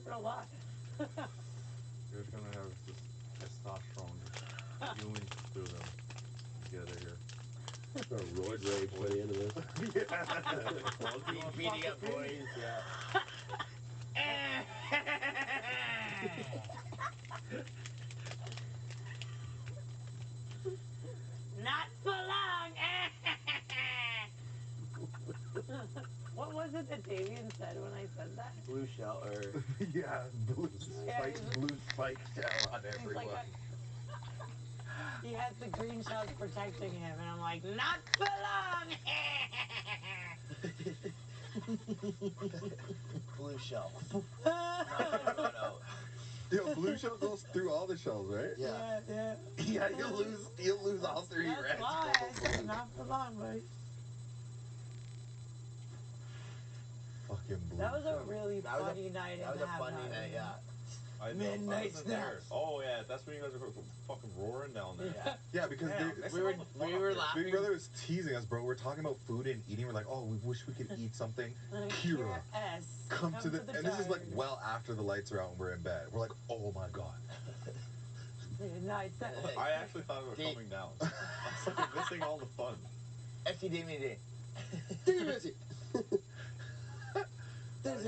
Rupert a lot. You're just gonna have this testosterone just spewing through them together here. A roid rage by the end of this. Yeah. Beating up boys, yeah. Not for long. What was it that Damien said when I said that? Blue shell, or... Yeah, blue spike shell on everyone. Like he has the green shells protecting him, and I'm like, not for long. Blue shell. Not Moto. Yo, blue shell goes through all the shells, right? Yeah. Yeah, you'll lose all three That's reds. why I said not for long, boys. Fucking blue That was a shell. really funny night. That was a funny night, yeah. Midnight snacks. Oh yeah, that's when you guys were fucking roaring down there. Yeah, because we were laughing. Big Brother was teasing us, bro. We're talking about food and eating. We're like, oh, we wish we could eat something. Kyra, come to the and this is like well after the lights are out and we're in bed. We're like, oh my god. Midnight snacks. I actually thought it was coming down. I was like missing all the fun. FC Damien. That was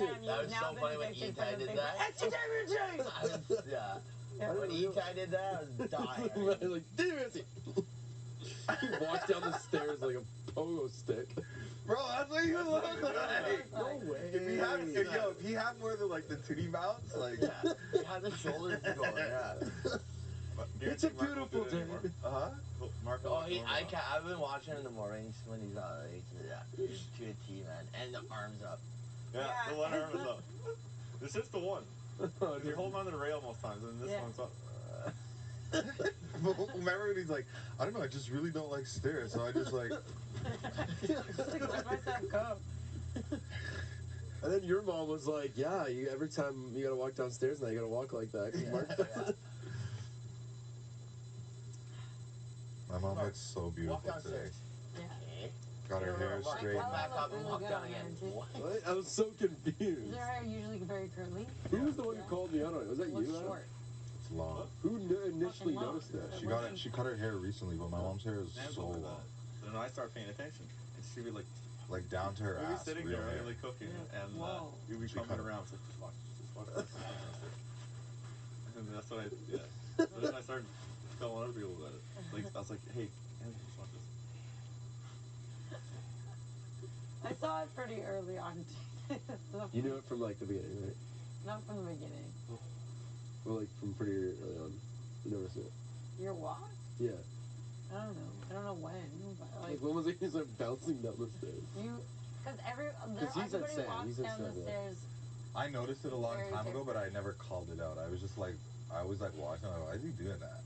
so funny when E-Tie did that. Yeah. When E-Tie did that, I was dying. Like, damn it! He walked down the stairs like a pogo stick. Bro, that's what he was looking like. No way. If he had more than like the titty mounts, like he had the shoulders going, yeah. It's a beautiful day. I've been watching in the mornings when he's not like, he's to a T, man, and the arms up. Yeah, the one arm is up. This is the one. You're holding on to the rail most times, and this one's up. remember when he's like, I don't know, I just really don't like stairs, so I just like let myself go. And then your mom was like, yeah, every time you gotta walk downstairs now, you gotta walk like that. My mom looks so beautiful Walk downstairs. today. Yeah. Got her hair straight. Back up and walk down again. What? I was so confused. Is her hair usually very curly? Who was the one who called me out on it? Was that you? Short. It's long. Who initially noticed that? She cut her hair recently, but my mom's hair is so long. So then I start paying attention, and she'd be like down to her we'd be ass. sitting there really cooking, and you'd be coming around, so just watch this. And that's what So then I started telling other people about it. Like I was like, hey, just watch this. I saw it pretty early on. You knew it from like the beginning, right? Not from the beginning. Well, like from pretty early on. You noticed it. Your walk? Yeah. I don't know. I don't know when. But like when was it? He's like bouncing down the stairs. Because everybody walks down the stairs. I noticed it a long time ago, but I never called it out. I was just like, I was like watching. Like, why is he doing that?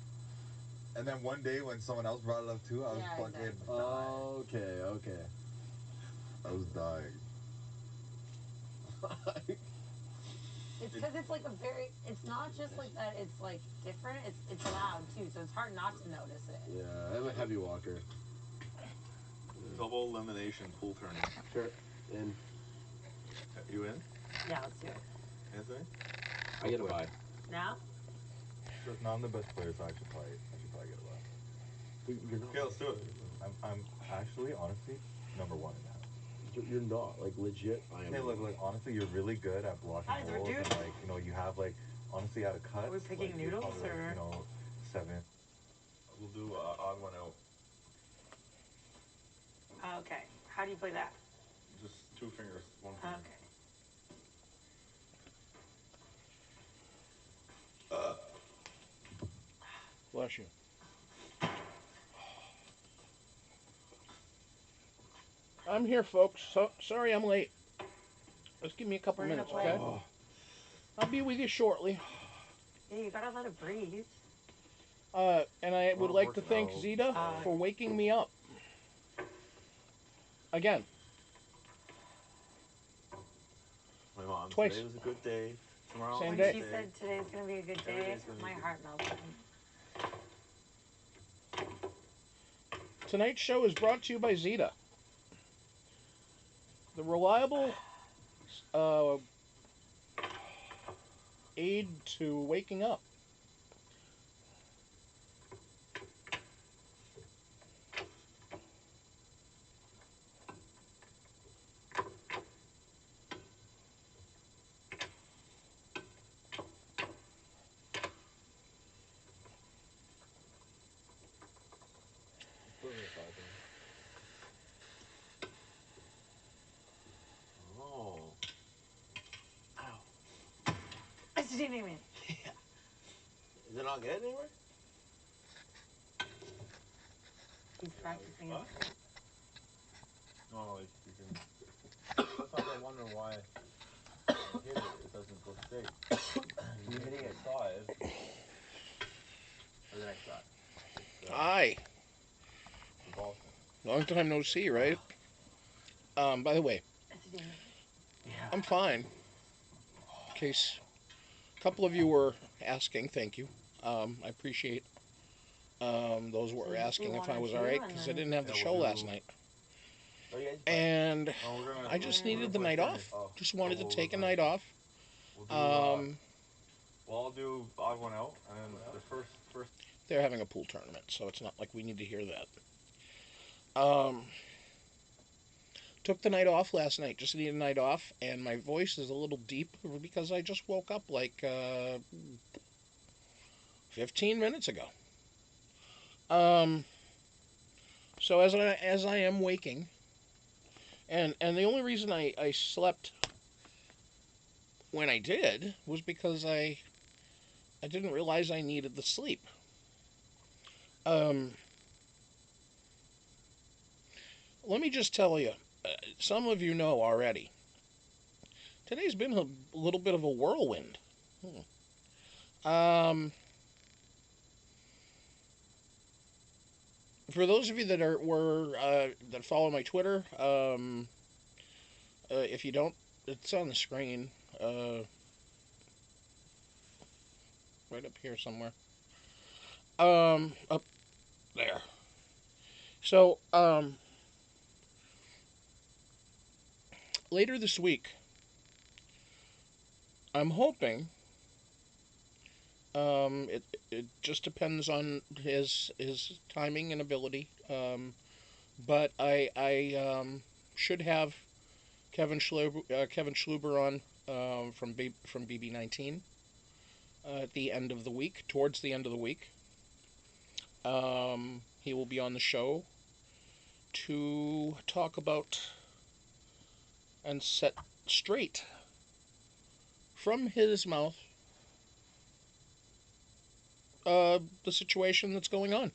And then one day when someone else brought it up too, I was fucking dying. Oh, okay. I was dying. It's because it's like it's not just like that, it's like different, it's loud too, so it's hard not to notice it. Yeah, I'm a heavy walker. Double elimination pool tournament. Sure. In. You in? Yeah, let's do it. Anthony? I get a bye. Now? No, I'm the best player, so I should probably get a bye. You're not. Okay, let's do it. I'm actually, honestly, number one in that. You're not, like, legit. I am. Hey, look, honestly, you're really good at blocking rolls, and, like, you know, you have, like, honestly, out of cuts. Are we picking like, noodles, probably, or? You know, 7. We'll do odd one out. Okay. How do you play that? Just 2 fingers, 1 finger. Okay. Bless you. I'm here, folks. Sorry I'm late. Just give me a couple minutes, okay? I'll be with you shortly. Yeah, you gotta let it breathe. And I would like to thank Zeta for waking me up. Again. My mom, twice. Today was a good day. Tomorrow Same when day. she said today's gonna be a good day, my heart melted. Tonight's show is brought to you by Zeta. The reliable aid to waking up. Oh. Damien. Is it not good anymore? He's practicing. Huh? No, like you can. Sometimes I wonder why when you hit it doesn't go straight. You're hitting it side. Or the next shot. Hi. The ball. Long time no see, right? By the way, I'm fine. In case a couple of you were asking, thank you. I appreciate those were asking if I was alright, because I didn't have the show last night. And I just needed the night off. Just wanted to take a night off. Well, I'll do odd one out, and then the first. They're having a pool tournament, so it's not like we need to hear that. Took the night off last night. Just needed a night off, and my voice is a little deep because I just woke up like 15 minutes ago. So as I am waking, and the only reason I slept when I did was because I didn't realize I needed the sleep. Let me just tell you, some of you know already. Today's been a little bit of a whirlwind. For those of you that that follow my Twitter, if you don't, it's on the screen, right up here somewhere. Up there. So, later this week, I'm hoping. It just depends on his timing and ability. But I should have Kevin Schluber on from BB19 at the end of the week, towards the end of the week. He will be on the show to talk about and set straight from his mouth the situation that's going on.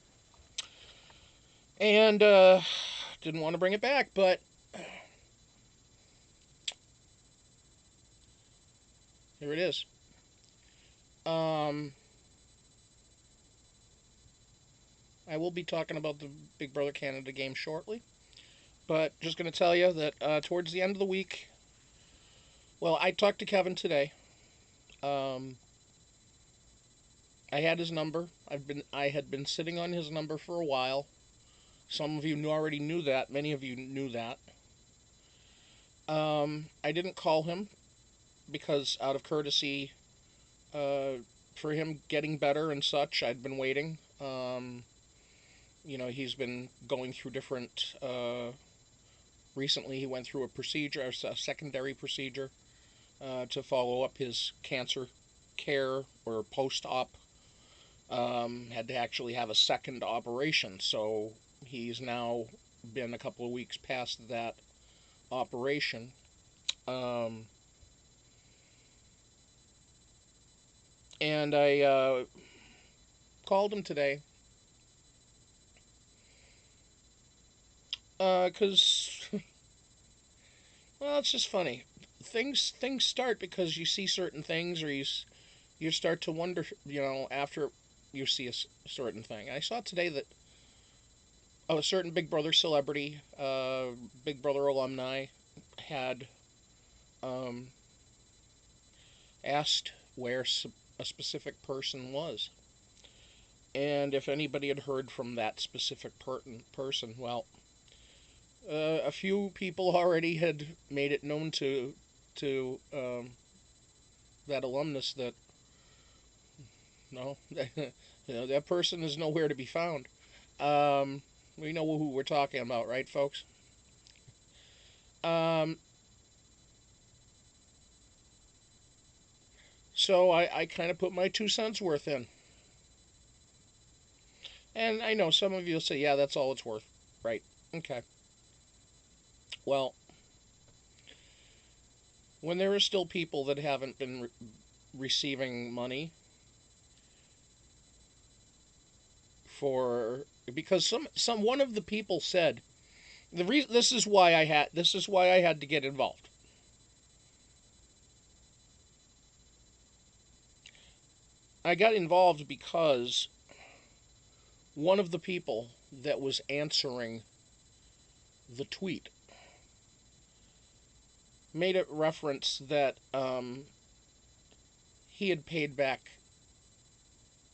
And didn't want to bring it back, but here it is. I will be talking about the Big Brother Canada game shortly, but just going to tell you that towards the end of the week, well, I talked to Kevin today. I had his number. I had been sitting on his number for a while. Some of you already knew that. Many of you knew that. I didn't call him because out of courtesy for him getting better and such, I'd been waiting. He's been going through different... recently, he went through a secondary procedure to follow up his cancer care or post-op. Had to actually have a second operation, so he's now been a couple of weeks past that operation. And I called him today because well, it's just funny. Things start because you see certain things, or you start to wonder, after you see a certain thing. I saw today that a certain Big Brother celebrity, Big Brother alumni, had asked where a specific person was. And if anybody had heard from that specific person, well, a few people already had made it known to that alumnus that No. That person is nowhere to be found. We know who we're talking about, right, folks? So I kind of put my 2 cents worth in. And I know some of you will say, yeah, that's all it's worth. Right. Okay. Well, when there are still people that haven't been receiving money because one of the people said this is why I had to get involved. I got involved because one of the people that was answering the tweet made a reference that he had paid back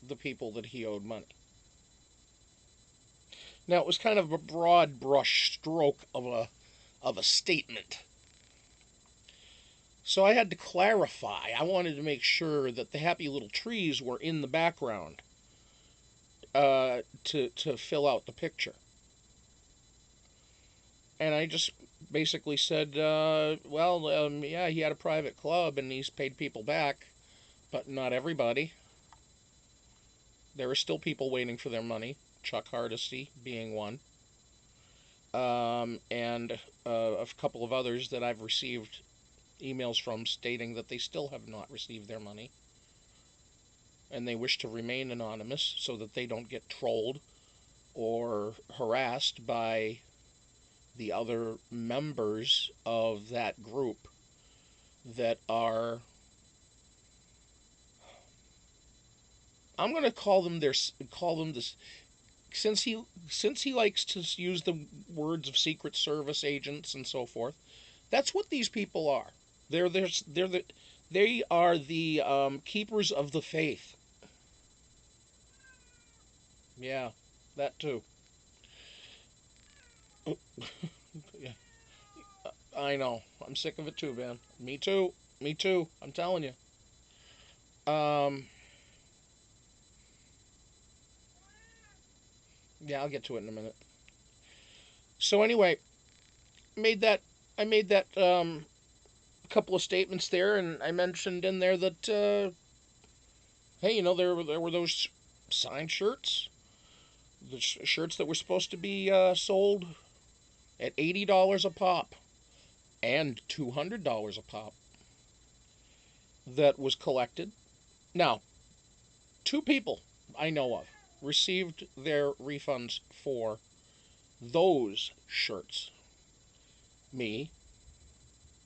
the people that he owed money. Now, it was kind of a broad brush stroke of a statement. So I had to clarify. I wanted to make sure that the happy little trees were in the background to fill out the picture. And I just basically said, yeah, he had a private club and he's paid people back, but not everybody. There are still people waiting for their money, Chuck Hardesty being one, and a couple of others that I've received emails from stating that they still have not received their money, and they wish to remain anonymous so that they don't get trolled or harassed by the other members of that group that are, I'm going to call them this, since he likes to use the words of Secret Service agents and so forth. That's what these people are. They are the keepers of the faith. Yeah, that too. Yeah, I know. I'm sick of it too, man. Me too. Me too. I'm telling you. Yeah, I'll get to it in a minute. So anyway, I made that couple of statements there, and I mentioned in there that hey, there were those signed shirts, the shirts that were supposed to be sold at $80 a pop and $200 a pop that was collected. Now, 2 people I know of received their refunds for those shirts. Me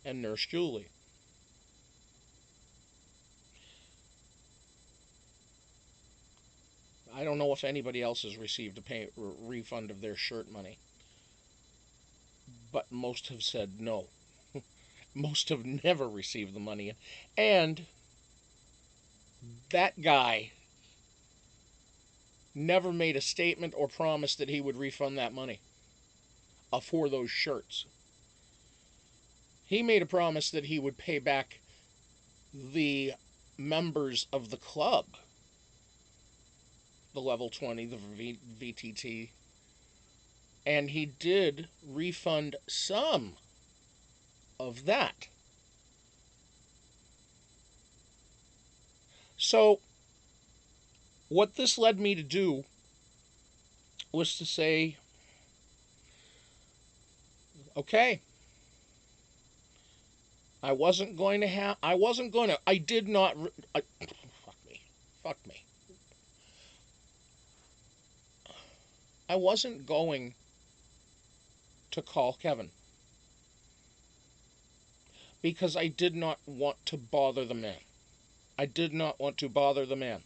and Nurse Julie. I don't know if anybody else has received a refund of their shirt money, but most have said no. Most have never received the money. And that guy never made a statement or promise that he would refund that money for those shirts. He made a promise that he would pay back the members of the club, the level 20, the VTT, and he did refund some of that. So what this led me to do was to say, okay, I did not, fuck me. I wasn't going to call Kevin because I did not want to bother the man. I did not want to bother the man.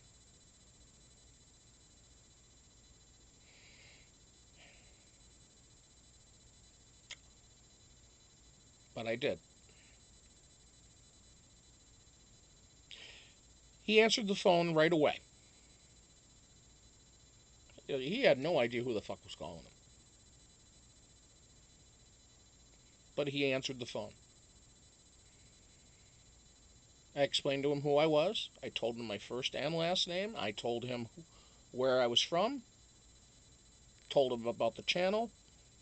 But I did. He answered the phone right away. He had no idea who the fuck was calling him. But he answered the phone. I explained to him who I was. I told him my first and last name. I told him where I was from. Told him about the channel.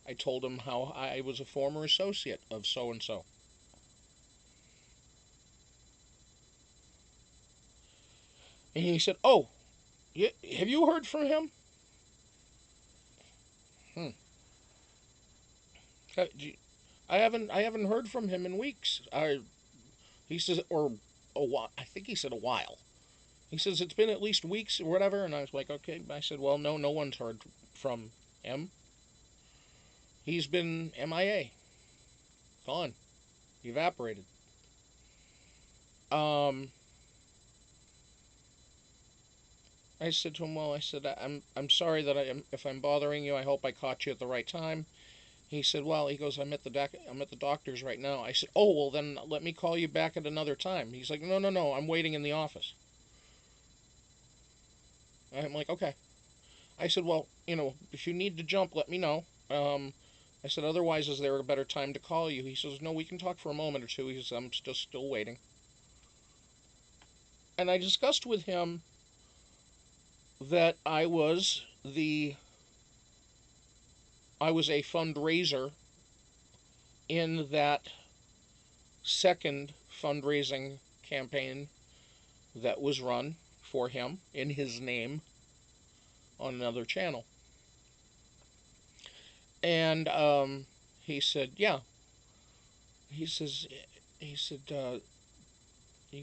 I told him how I was a former associate of so-and-so. And he said, oh, have you heard from him? I haven't heard from him in weeks. He says, or a while. I think he said a while. He says it's been at least weeks or whatever. And I was like, okay. I said, well, no one's heard from him. He's been MIA, gone, evaporated. I said to him, well, I said, I'm sorry that if I'm bothering you. I hope I caught you at the right time. He said, well, he goes, I'm at the doctor's right now. I said, oh, well, then let me call you back at another time. He's like, no, I'm waiting in the office. I'm like, okay. I said, well, if you need to jump, let me know. I said, otherwise, is there a better time to call you? He says, no, we can talk for a moment or two. He says, I'm just still waiting. And I discussed with him that I was a fundraiser in that second fundraising campaign that was run for him in his name on another channel. And he said, yeah. He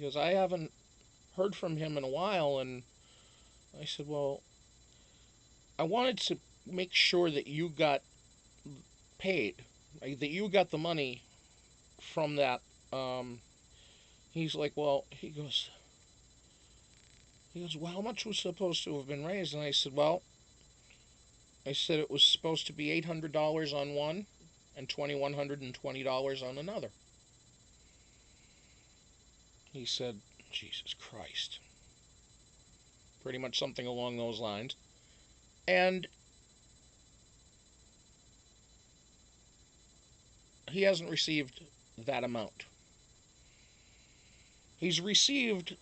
goes, I haven't heard from him in a while. And I said, well, I wanted to make sure that you got paid, that you got the money from that. He's like, well, he goes, well, how much was supposed to have been raised? And I said, well, it was supposed to be $800 on one and $2,120 on another. He said, Jesus Christ. Pretty much something along those lines. And he hasn't received that amount. He's received...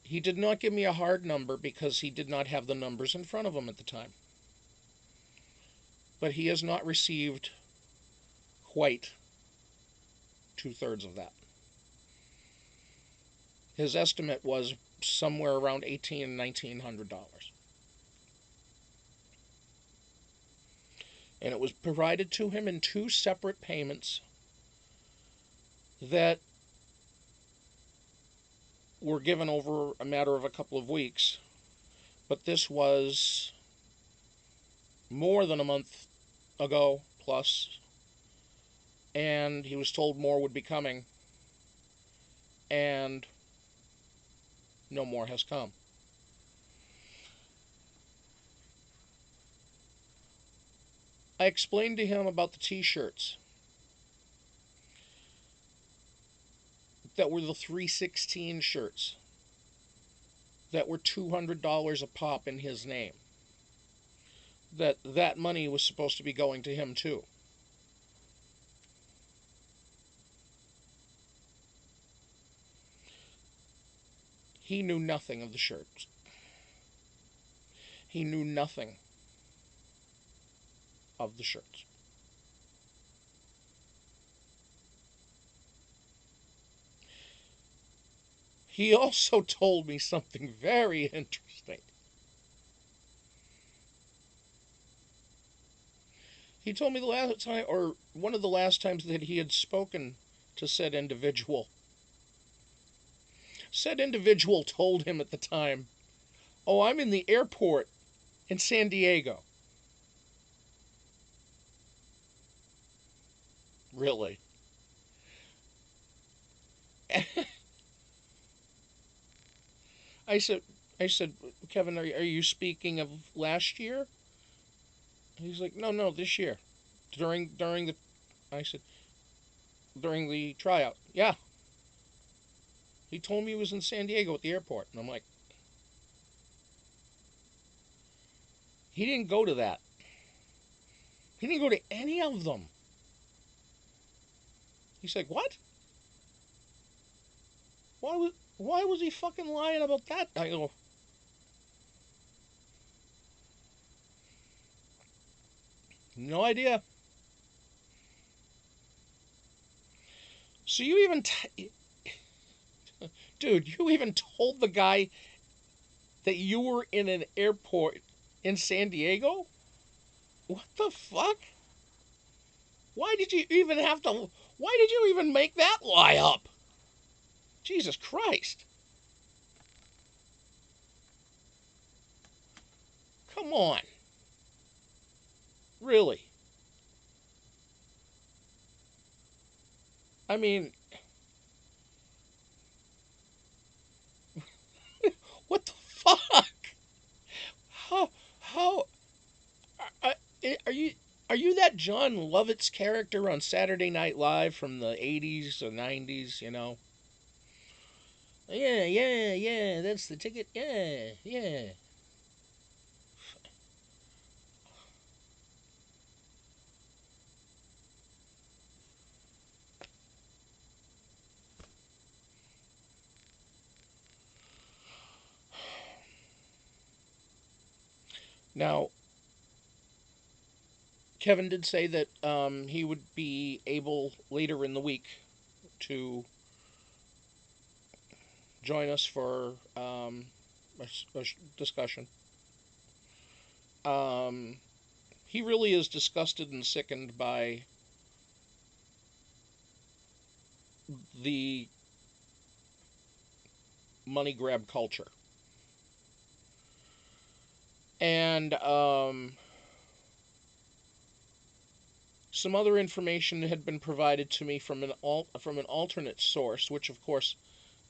He did not give me a hard number because he did not have the numbers in front of him at the time. But he has not received quite 2/3 of that. His estimate was somewhere around $1,800 and $1,900. And it was provided to him in 2 separate payments that were given over a matter of a couple of weeks. But this was more than a month ago plus, and he was told more would be coming, and no more has come. I explained to him about the t-shirts that were the 316 shirts that were $200 a pop in his name. That money was supposed to be going to him too. He knew nothing of the shirts. He knew nothing of the shirts. He also told me something very interesting. He told me the last time, or one of the last times that he had spoken to said individual. Said individual told him at the time, oh, I'm in the airport in San Diego. Really? I said, Kevin, are you speaking of last year? He's like, no, this year. During the tryout. Yeah. He told me he was in San Diego at the airport. And I'm like, he didn't go to that. He didn't go to any of them. He's like, what? Why was he fucking lying about that? I go, no idea. So you even, dude, you even told the guy that you were in an airport in San Diego? What the fuck? Why did you even make that lie up? Jesus Christ. Come on. Really? I mean, what the fuck? How are you that John Lovitz character on Saturday Night Live from the 80s or 90s, you know? Yeah, that's the ticket. Yeah. Now, Kevin did say that he would be able later in the week to join us for a discussion. He really is disgusted and sickened by the money grab culture. And some other information had been provided to me from an alternate source, which of course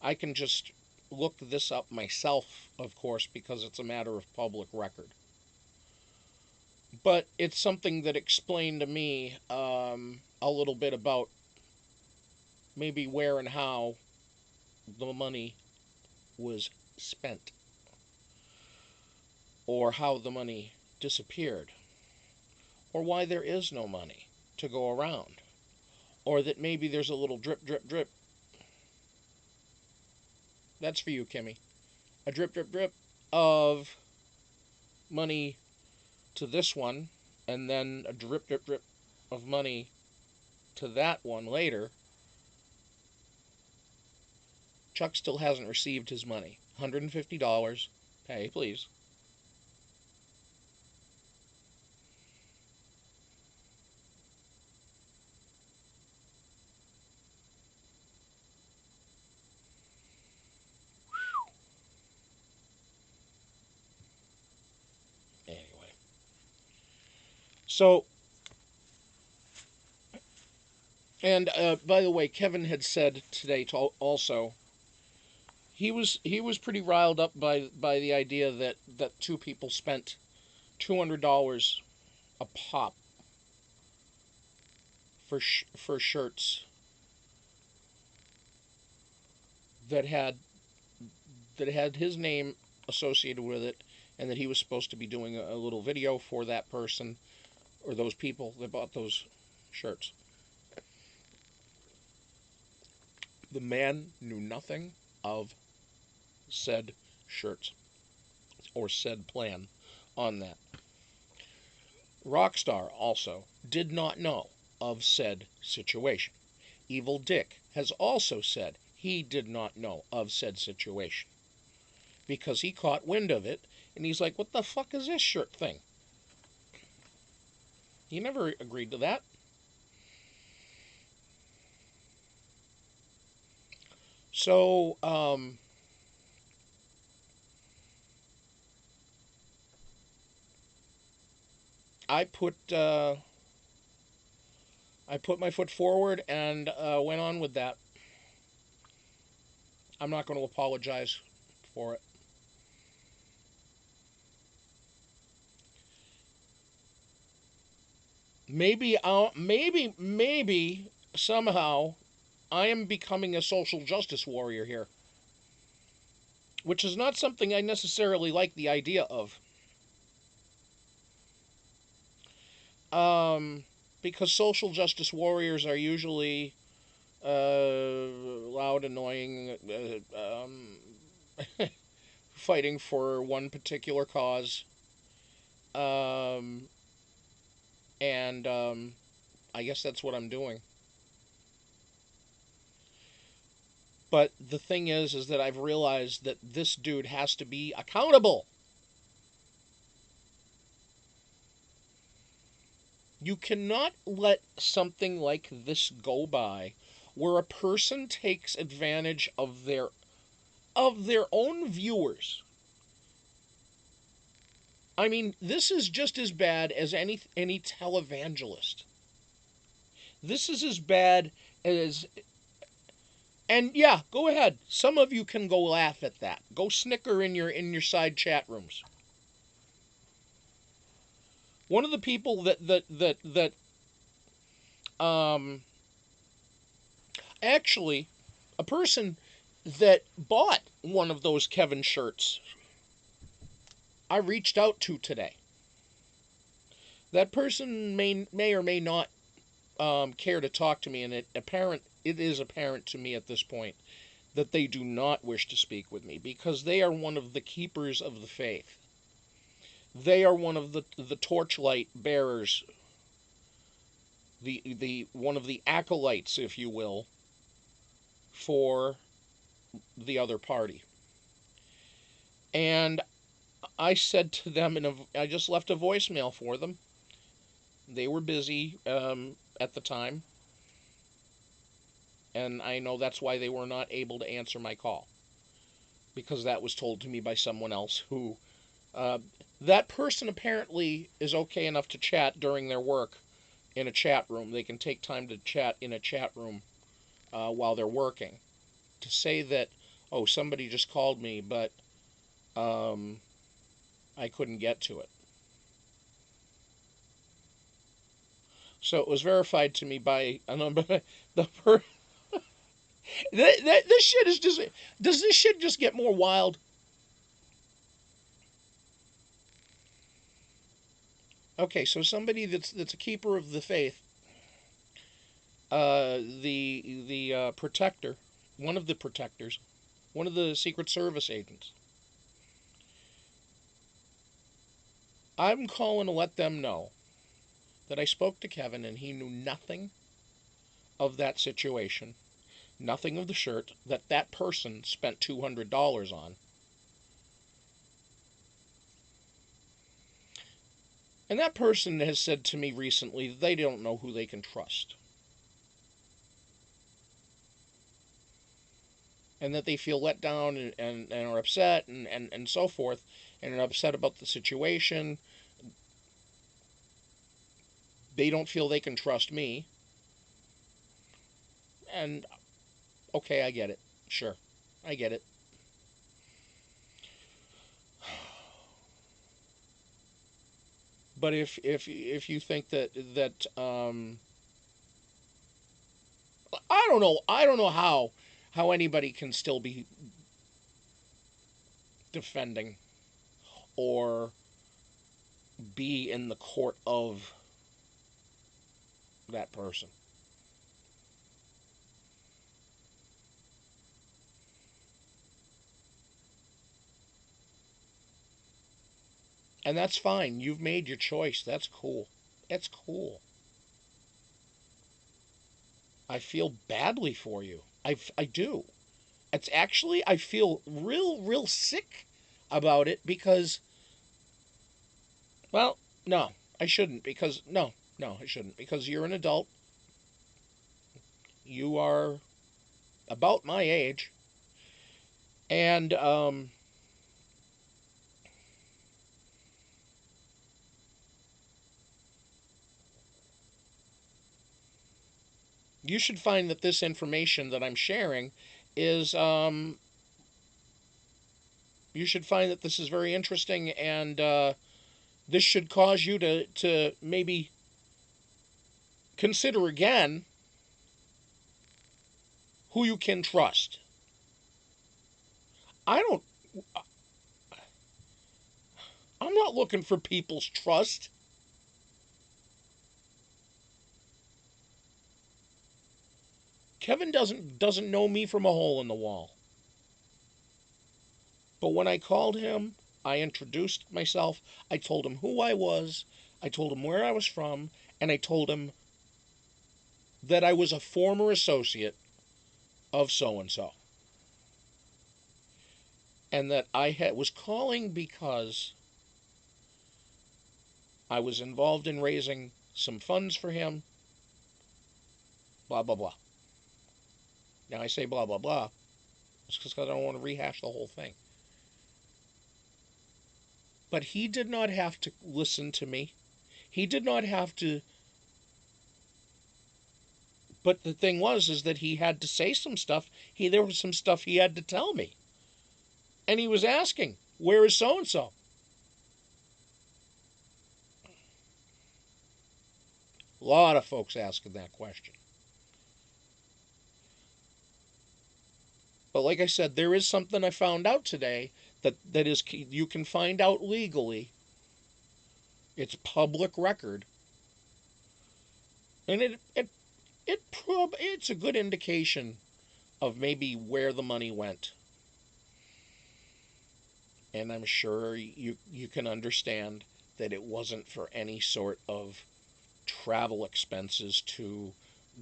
I can just look this up myself, of course, because it's a matter of public record. But it's something that explained to me a little bit about maybe where and how the money was spent, or how the money disappeared, or why there is no money to go around, or that maybe there's a little drip, drip, drip. That's for you, Kimmy. A drip, drip, drip of money to this one, and then a drip, drip, drip of money to that one later. Chuck still hasn't received his money. $150. Pay, please. Anyway. So, and by the way, Kevin had said today also, he was pretty riled up by the idea that two people spent $200 a pop for shirts that had his name associated with it, and that he was supposed to be doing a little video for that person or those people that bought those shirts. The man knew nothing of said shirts or said plan on that. Rockstar also did not know of said situation. Evil Dick has also said he did not know of said situation because he caught wind of it and he's like, what the fuck is this shirt thing? He never agreed to that. So, I put my foot forward and went on with that. I'm not going to apologize for it. Maybe somehow I am becoming a social justice warrior here, which is not something I necessarily like the idea of. Because social justice warriors are usually loud, annoying, fighting for one particular cause. And I guess that's what I'm doing. But the thing is that I've realized that this dude has to be accountable. You cannot let something like this go by, where a person takes advantage of their own viewers. I mean, this is just as bad as any televangelist. This is as bad as... And yeah, go ahead. Some of you can go laugh at that. Go snicker in your side chat rooms. One of the people that actually, a person that bought one of those Kevin shirts, I reached out to today. That person may or may not care to talk to me, and it is apparent to me at this point that they do not wish to speak with me, because they are one of the keepers of the faith. They are one of the torchlight bearers, the one of the acolytes, if you will, for the other party. And I said to them, I just left a voicemail for them. They were busy at the time, and I know that's why they were not able to answer my call, because that was told to me by someone else who... that person apparently is okay enough to chat during their work in a chat room. They can take time to chat in a chat room while they're working. To say that, oh, somebody just called me, but I couldn't get to it. So it was verified to me by a number... This shit is just... Does this shit just get more wild? Okay, so somebody that's a keeper of the faith, the protector, one of the protectors, one of the Secret Service agents. I'm calling to let them know that I spoke to Kevin and he knew nothing of that situation, nothing of the shirt that person spent $200 on. And that person has said to me recently that they don't know who they can trust. And that they feel let down and are upset and so forth, and are upset about the situation. They don't feel they can trust me. And, okay, I get it. Sure, I get it. But if you think that I don't know how anybody can still be defending or be in the court of that person. And that's fine. You've made your choice. That's cool. It's cool. I feel badly for you. I do. It's actually, I feel real sick about it because, well, no, I shouldn't, because, no, I shouldn't, because you're an adult. You are about my age. And, you should find that this information that I'm sharing is, you should find that this is very interesting, and this should cause you to maybe consider again who you can trust. I'm not looking for people's trust. Kevin doesn't know me from a hole in the wall. But when I called him, I introduced myself. I told him who I was. I told him where I was from. And I told him that I was a former associate of so-and-so. And that I was calling because I was involved in raising some funds for him. Blah, blah, blah. Now I say blah, blah, blah. It's because I don't want to rehash the whole thing. But he did not have to listen to me. He did not have to. But the thing is that he had to say some stuff. There was some stuff he had to tell me. And he was asking, where is so-and-so? A lot of folks asking that question. But like I said, there is something I found out today that is you can find out legally. It's public record. And it's a good indication of maybe where the money went. And I'm sure you can understand that it wasn't for any sort of travel expenses to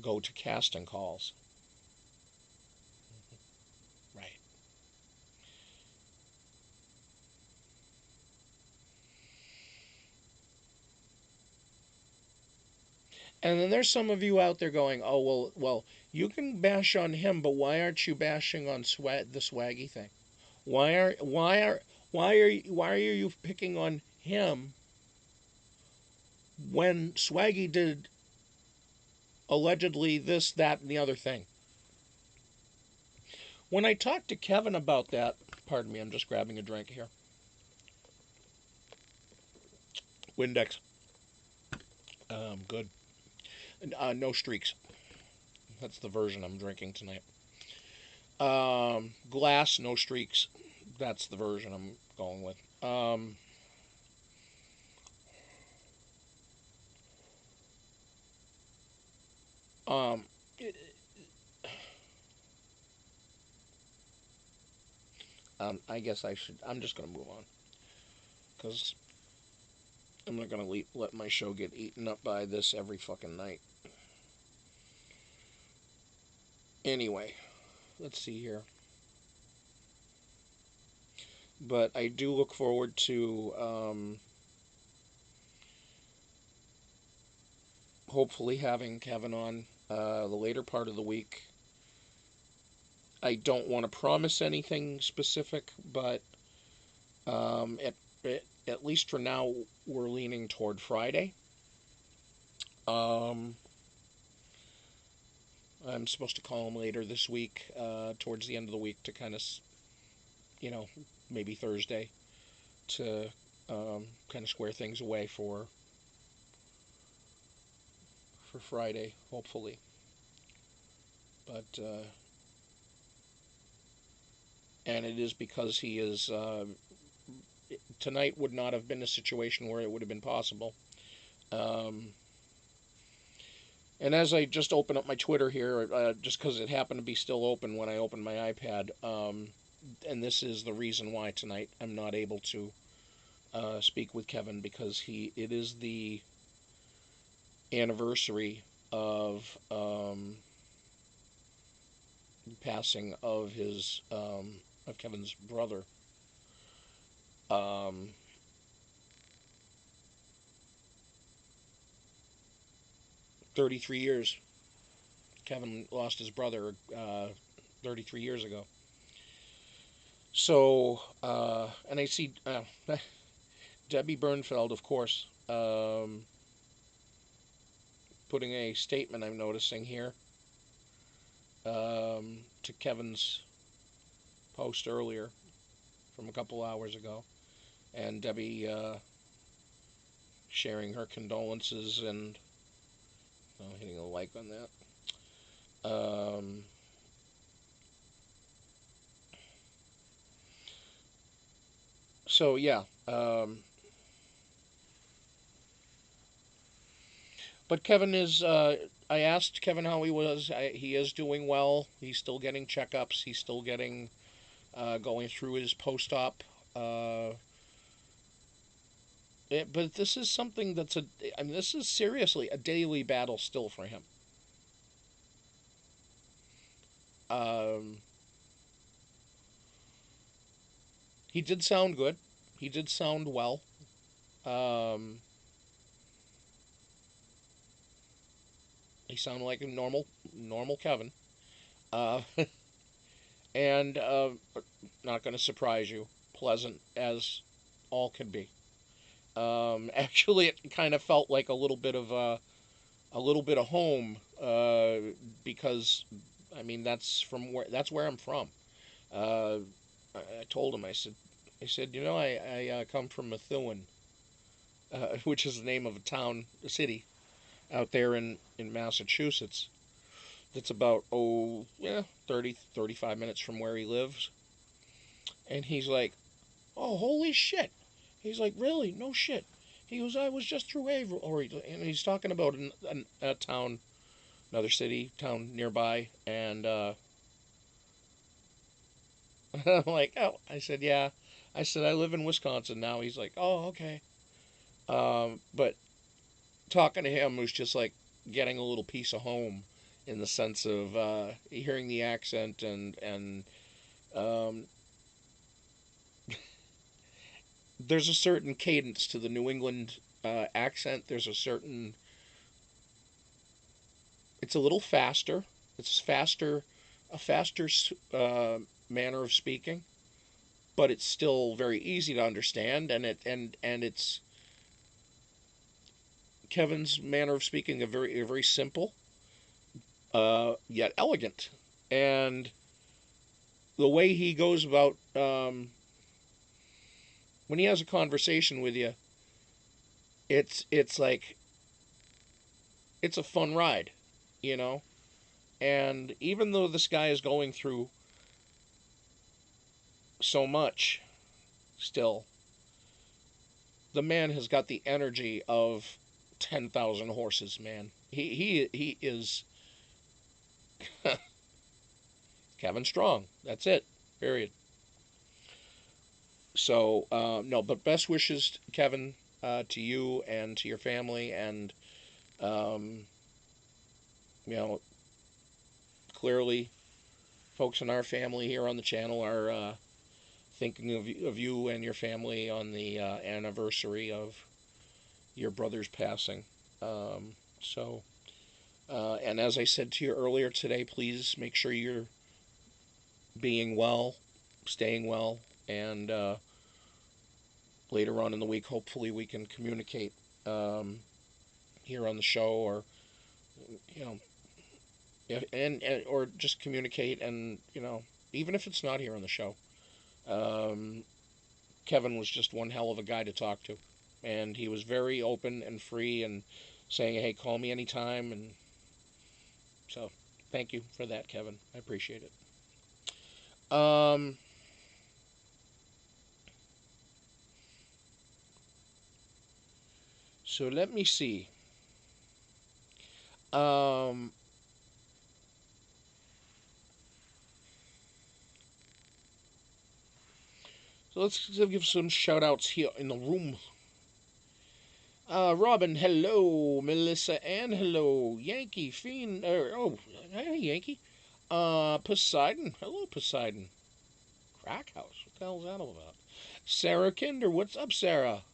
go to casting calls. Right. And then there's some of you out there going, oh, well, you can bash on him, but why aren't you bashing on the swaggy thing? Why are you picking on him when Swaggy did allegedly this, that, and the other thing? When I talked to Kevin about that, pardon me, I'm just grabbing a drink here. Windex. Good. No streaks. That's the version I'm drinking tonight. Glass, no streaks. That's the version I'm going with. I guess I'm just going to move on. Because I'm not going to let my show get eaten up by this every fucking night. Anyway, let's see here. But I do look forward to hopefully having Kevin on the later part of the week. I don't want to promise anything specific, but at least for now, we're leaning toward Friday. I'm supposed to call him later this week, towards the end of the week, to kind of, maybe Thursday, to kind of square things away for Friday, hopefully. But, and it is because he is, tonight would not have been a situation where it would have been possible. And as I just open up my Twitter here, just because it happened to be still open when I opened my iPad, and this is the reason why tonight I'm not able to speak with Kevin, because it is the anniversary of passing of his of Kevin's brother. 33 years. Kevin lost his brother 33 years ago. So, and I see Debbie Bernfeld, of course, putting a statement I'm noticing here to Kevin's post earlier from a couple hours ago. And Debbie sharing her condolences and hitting a like on that. So yeah, but Kevin is. I I asked Kevin how he was. He is doing well. He's still getting checkups. He's still getting going through his post-op. But this is something that's this is seriously a daily battle still for him. He did sound good. He did sound well. He sounded like a normal Kevin. And not going to surprise you, pleasant as all can be. Actually, it kind of felt like a little bit of home, because I mean that's where I'm from. I told him, I said, you know, I come from Methuen, which is the name of a city out there in Massachusetts. That's about 35 minutes from where he lives. And he's like, oh, holy shit. He's like, really? No shit. He goes, I was just through Haverhill. And he's talking about a town, another city, town nearby. And I'm like, oh. I said, yeah. I said, I live in Wisconsin now. He's like, oh, okay. But talking to him was just like getting a little piece of home, in the sense of hearing the accent and there's a certain cadence to the New England accent. There's a certain... It's a little faster. It's a faster manner of speaking, but it's still very easy to understand. And it's Kevin's manner of speaking, a very simple, yet elegant. And the way he goes about when he has a conversation with you, it's like it's a fun ride, you know. And even though this guy is going through so much still, the man has got the energy of 10,000 horses, man. He is Kevin Strong. That's it. Period. So, no, but best wishes, Kevin, to you and to your family. And, you know, clearly folks in our family here on the channel are thinking of you and your family on the anniversary of your brother's passing. And as I said to you earlier today, please make sure you're being well, staying well, and later on in the week, hopefully we can communicate here on the show, or, you know, and or just communicate, and, you know, even if it's not here on the show. Kevin was just one hell of a guy to talk to, and he was very open and free, and saying, hey, call me anytime. And so thank you for that, Kevin. I appreciate it. So let me see. So let's give some shout outs here in the room. Robin, hello. Melissa Ann, hello. Yankee, Fiend, hey, Yankee. Poseidon, hello, Poseidon. Crack House, what the hell is that all about? Sarah Kinder, what's up, Sarah?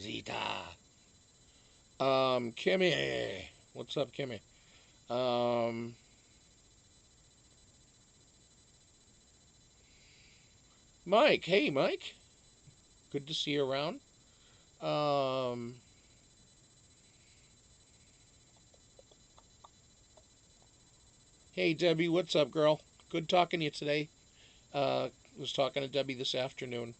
Zita. Kimmy, what's up, Kimmy? Mike, hey, Mike. Good to see you around. Hey, Debbie, what's up, girl? Good talking to you today. Was talking to Debbie this afternoon.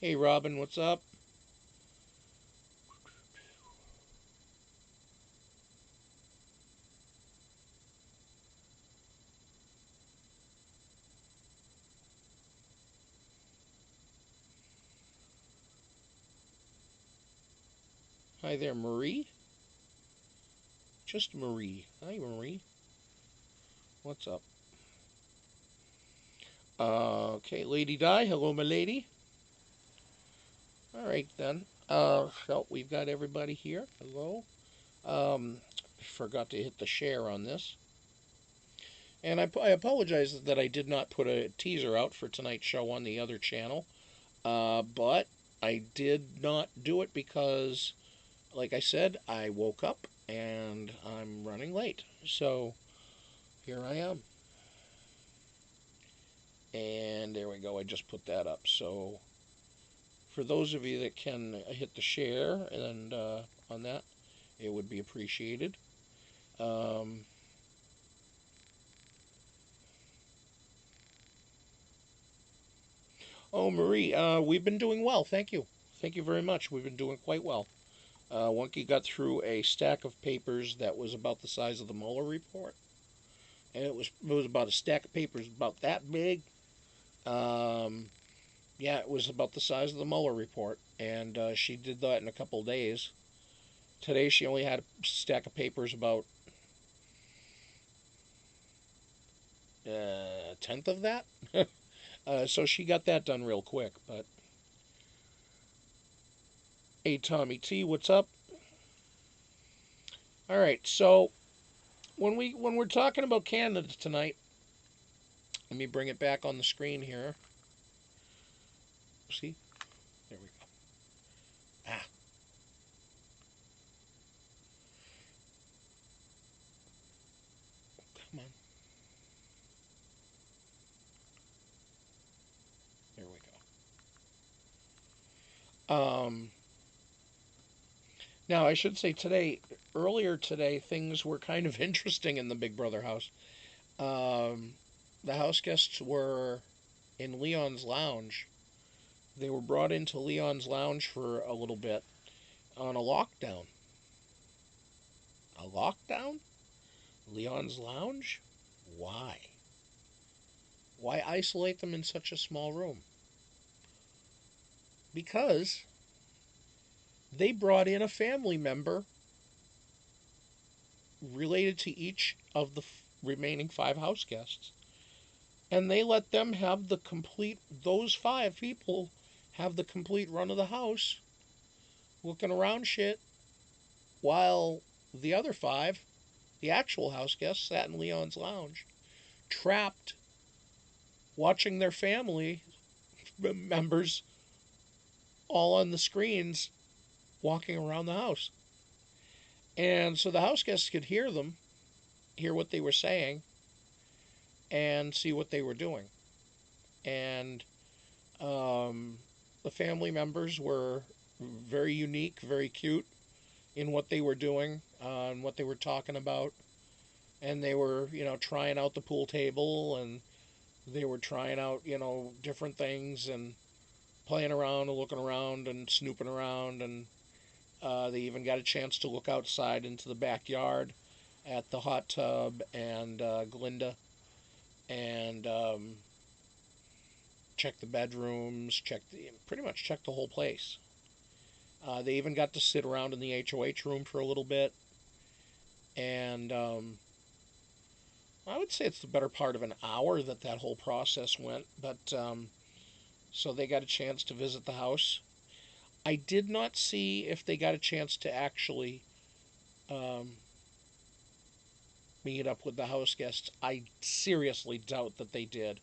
Hey, Robin, what's up? Hi there, Marie. Just Marie. Hi, Marie. What's up? Okay, Lady Di. Hello, my lady. All right, then. So we've got everybody here. Hello. Forgot to hit the share on this. And I apologize that I did not put a teaser out for tonight's show on the other channel. But I did not do it because, like I said, I woke up and I'm running late. So here I am. And there we go. I just put that up. So for those of you that can hit the share and on that, it would be appreciated. Oh, Marie, we've been doing well. Thank you. Thank you very much. We've been doing quite well. Wonky got through a stack of papers that was about the size of the Mueller report. And it was about a stack of papers about that big. Yeah, it was about the size of the Mueller report. And she did that in a couple of days. Today she only had a stack of papers about a tenth of that. So she got that done real quick. But hey, Tommy T, what's up? All right, so when we're talking about Canada tonight, let me bring it back on the screen here. See, there we go. Ah. Come on. There we go. Now, I should say earlier today, things were kind of interesting in the Big Brother house. The house guests were in Leon's lounge. They were brought into Leon's lounge for a little bit on a lockdown. A lockdown? Leon's lounge? Why? Why isolate them in such a small room? Because they brought in a family member related to each of the remaining 5 house guests. And they let them have those 5 people have the complete run of the house, looking around shit, while the other 5, the actual house guests, sat in Leon's lounge, trapped, watching their family members all on the screens, walking around the house. And so the house guests could hear them, hear what they were saying, and see what they were doing. And the family members were very unique, very cute in what they were doing and what they were talking about. And they were, trying out the pool table, and they were trying out, different things and playing around and looking around and snooping around. And they even got a chance to look outside into the backyard at the hot tub and Glinda, and check the bedrooms, pretty much check the whole place. They even got to sit around in the HOH room for a little bit, and I would say it's the better part of an hour that whole process went. But so they got a chance to visit the house. I did not see if they got a chance to actually meet up with the house guests. I seriously doubt that they did.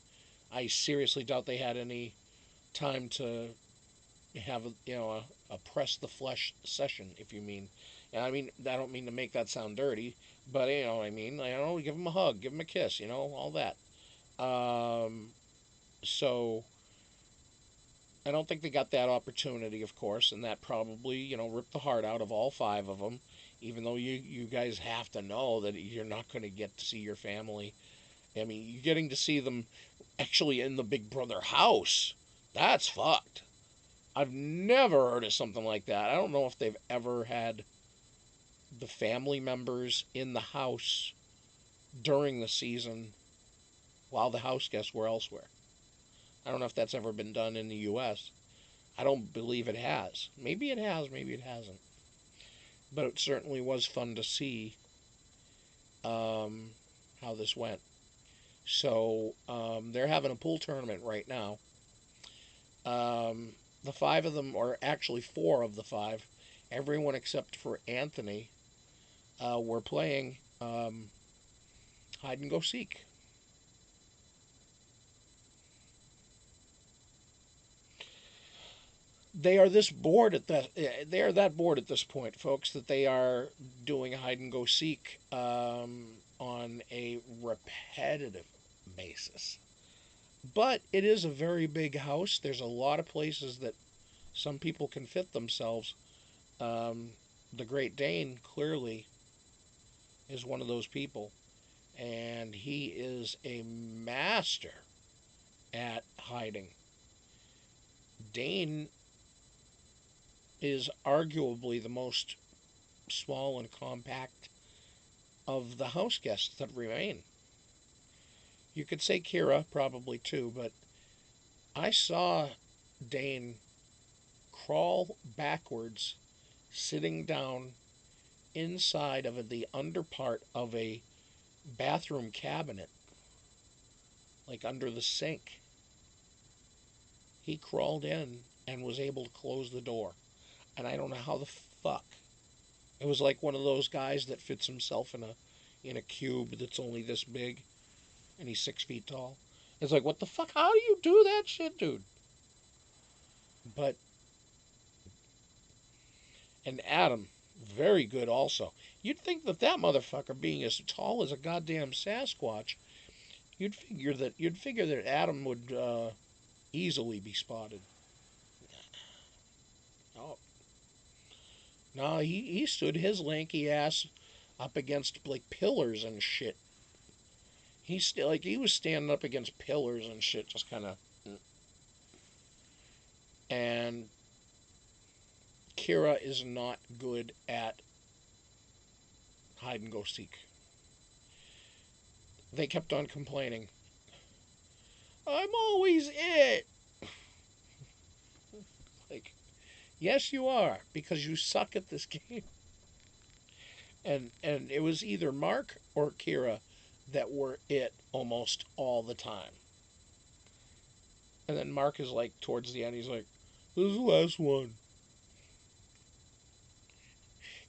I seriously doubt they had any time to have a press the flesh session, if you mean. And I mean, I don't mean to make that sound dirty, but I mean, give them a hug, give them a kiss, all that. So I don't think they got that opportunity, of course, and that probably, ripped the heart out of all 5 of them, even though you guys have to know that you're not going to get to see your family. I mean, you're getting to see them actually in the Big Brother house. That's fucked. I've never heard of something like that. I don't know if they've ever had the family members in the house during the season while the house guests were elsewhere. I don't know if that's ever been done in the U.S. I don't believe it has. Maybe it has, maybe it hasn't. but it certainly was fun to see how this went. So they're having a pool tournament right now. The 5 of them, or actually 4 of the 5, everyone except for Anthony, were playing hide and go seek. They are this bored at that. They are that bored at this point, folks, that they are doing hide and go seek on a repetitive basis. But it is a very big house. There's a lot of places that some people can fit themselves. The Great Dane clearly is one of those people, and he is a master at hiding. Dane is arguably the most small and compact of the house guests that remain. You could say Kiera probably too, but I saw Dane crawl backwards, sitting down inside of the under part of a bathroom cabinet, like under the sink. He crawled in and was able to close the door. And I don't know how the fuck. It was like one of those guys that fits himself in a cube that's only this big, and he's 6 feet tall. It's like, what the fuck? How do you do that shit, dude? But, and Adam, very good also. You'd think that motherfucker, being as tall as a goddamn Sasquatch, you'd figure that Adam would easily be spotted. Oh. No, he stood his lanky ass up against like pillars and shit. He was standing up against pillars and shit, just kind of. And Kiera is not good at hide and go seek. They kept on complaining. I'm always it. Like, yes, you are, because you suck at this game. And it was either Mark or Kiera that were it almost all the time. And then Mark is like, towards the end, he's like, this is the last one.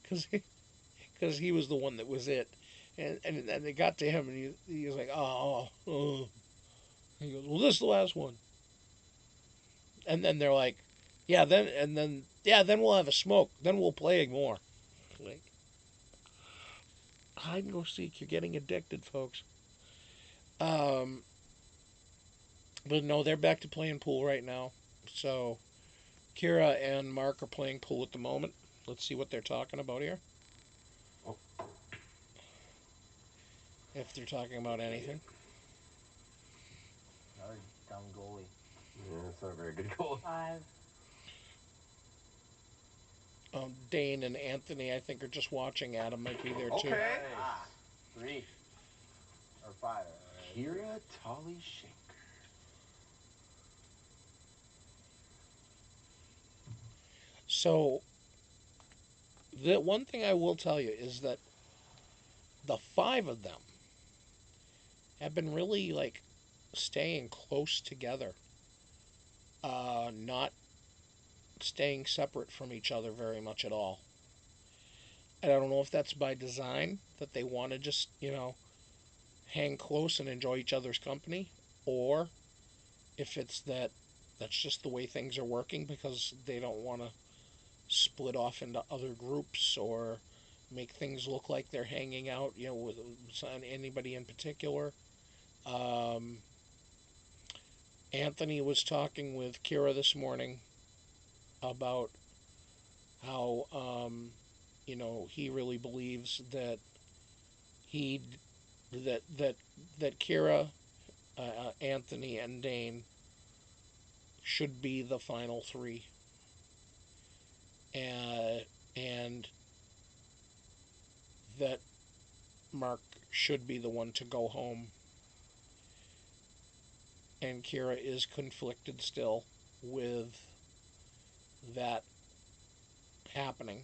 Because he was the one that was it. And they got to him, and he was like, oh. He goes, well, this is the last one. And then they're like, then we'll have a smoke. Then we'll play more. Like, hide and go seek. You're getting addicted, folks. But no, they're back to playing pool right now. So, Kiera and Mark are playing pool at the moment. Let's see what they're talking about here. Oh. If they're talking about anything. Another dumb goalie. Yeah, that's not a very good goal. 5. Dane and Anthony, I think, are just watching. Adam might be there too. Okay. 3 or 5. Kyra Tolly Shenker. So, the one thing I will tell you is that the 5 of them have been really, like, staying close together. Not staying separate from each other very much at all. And I don't know if that's by design, that they want to just, hang close and enjoy each other's company, or if it's that's just the way things are working because they don't want to split off into other groups or make things look like they're hanging out, with anybody in particular. Anthony was talking with Kiera this morning about how, he really believes that that Kiera, Anthony, and Dane should be the final 3. And that Mark should be the one to go home. And Kiera is conflicted still with that happening.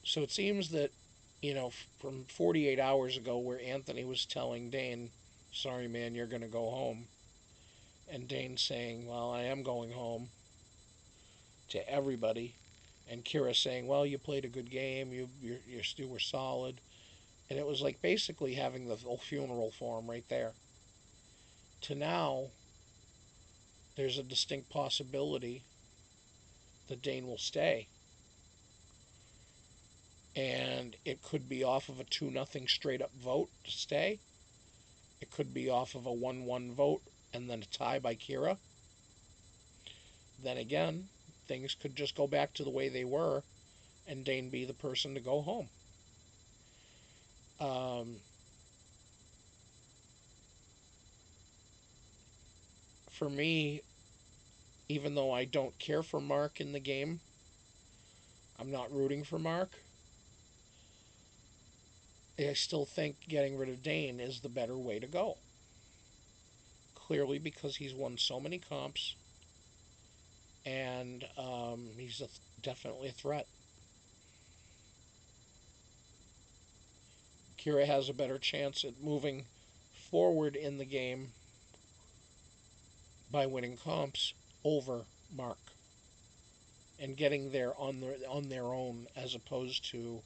So it seems that, from 48 hours ago, where Anthony was telling Dane, sorry, man, you're going to go home. And Dane saying, well, I am going home, to everybody. And Kiera saying, well, you played a good game. You were solid. And it was like basically having the whole funeral for him right there. To now, there's a distinct possibility that Dane will stay. And it could be off of a 2-0 straight up vote to stay. It could be off of a 1-1 vote and then a tie by Kiera. Then again, things could just go back to the way they were and Dane be the person to go home. For me, even though I don't care for Mark in the game, I'm not rooting for Mark. I still think getting rid of Dane is the better way to go. Clearly because he's won so many comps and he's definitely a threat. Kiera has a better chance at moving forward in the game by winning comps over Mark and getting there on their own, as opposed to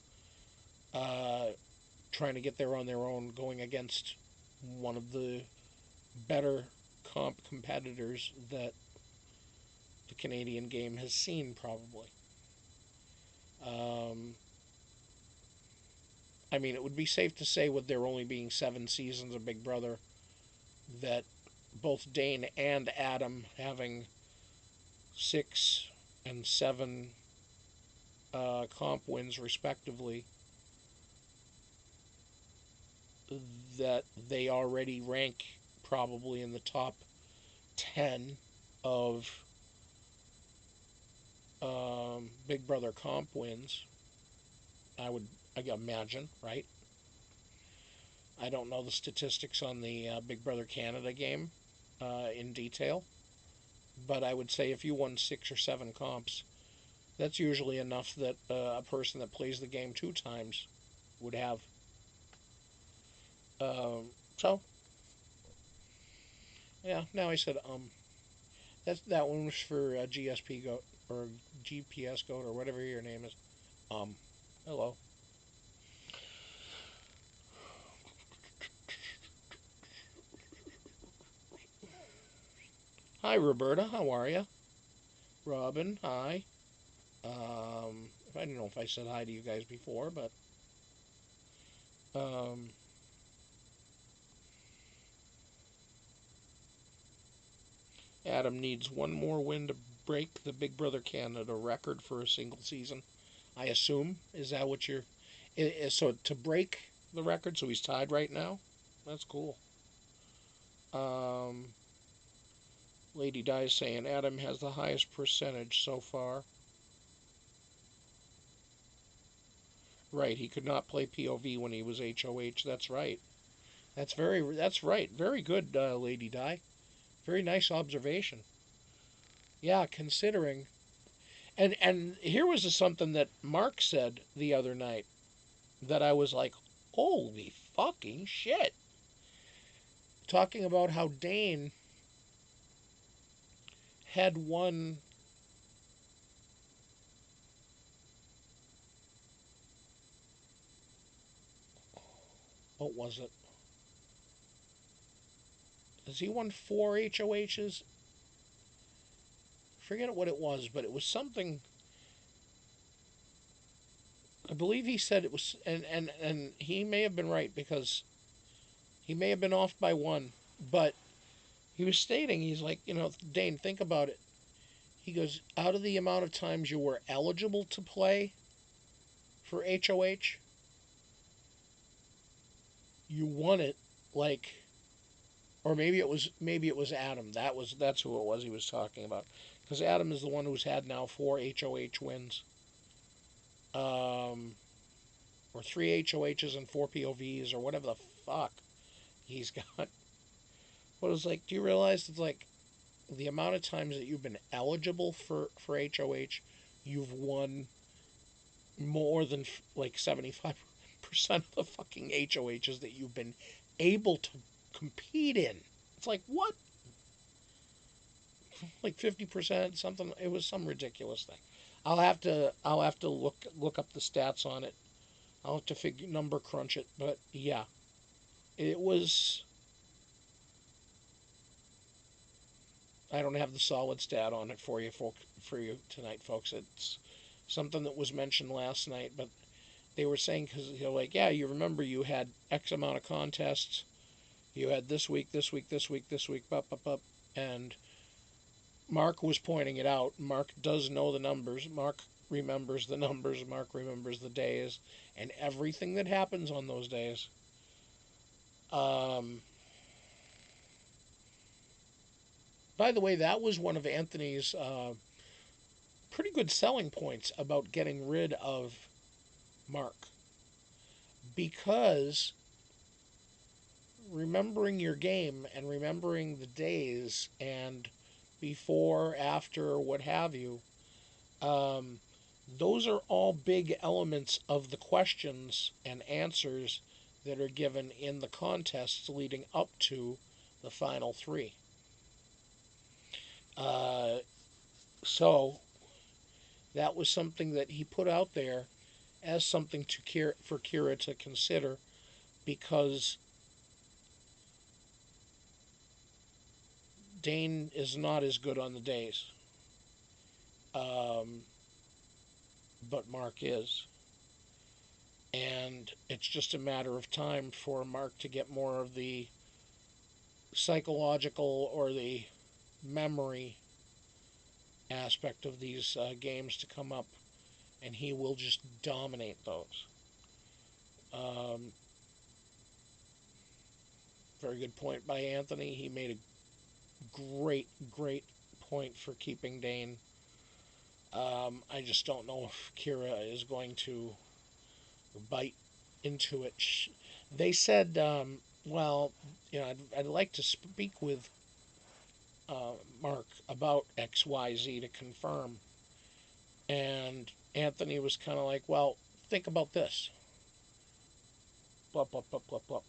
trying to get there on their own going against one of the better comp competitors that the Canadian game has seen, probably. I mean, it would be safe to say, with there only being 7 seasons of Big Brother, that both Dane and Adam having 6 and 7 comp wins respectively, that they already rank probably in the top 10 of Big Brother comp wins. I imagine, right? I don't know the statistics on the Big Brother Canada game in detail, but I would say if you won 6 or 7 comps, that's usually enough that a person that plays the game 2 times would have. So, yeah, now I said, that one was for GSP Goat, or GPS Goat, or whatever your name is. Hello. Hi, Roberta, how are you? Robin, hi. I don't know if I said hi to you guys before, but Adam needs one more win to break the Big Brother Canada record for a single season. I assume, is that what you're... So to break the record, so he's tied right now? That's cool. Lady Di is saying Adam has the highest percentage so far. Right, he could not play POV when he was HOH. That's right. That's right. Very good, Lady Di. Very nice observation. Yeah, considering... And here was something that Mark said the other night that I was like, holy fucking shit. Talking about how Dane had won... What was it? Has he won 4 HOHs? I forget what it was, but it was something... I believe he said it was... And he may have been right, because he may have been off by 1, but he was stating, he's like, Dane, think about it. He goes, out of the amount of times you were eligible to play for HOH, you won it like... Or maybe it was Adam. That's who it was he was talking about. Because Adam is the one who's had now 4 HOH wins. Or 3 HOHs and 4 POVs, or whatever the fuck he's got. But it's like, do you realize it's like the amount of times that you've been eligible for HOH, you've won more than like 75% of the fucking HOHs that you've been able to compete in. It's like, what? Like 50%, something. It was some ridiculous thing. I'll have to look up the stats on it. I'll have to number crunch it, but yeah, it was. I don't have the solid stat on it for you tonight, folks. It's something that was mentioned last night, but they were saying, because like, yeah, you remember you had X amount of contests, you had this week, and Mark was pointing it out. Mark does know the numbers. Mark remembers the numbers. Mark remembers the days and everything that happens on those days. By the way, that was one of Anthony's pretty good selling points about getting rid of Mark. Because remembering your game and remembering the days and before, after, what have you, those are all big elements of the questions and answers that are given in the contests leading up to the final three. So that was something that he put out there as something for Kiera to consider, because Dane is not as good on the days, but Mark is. And it's just a matter of time for Mark to get more of the psychological or the memory aspect of these games to come up, and he will just dominate those. Very good point by Anthony. He made a great point for keeping Dane. I just don't know if Kiera is going to bite into it. They said, well, I'd like to speak with Mark about XYZ to confirm. And Anthony was kind of like, well, think about this. Blah, blah, blah, blah, blah.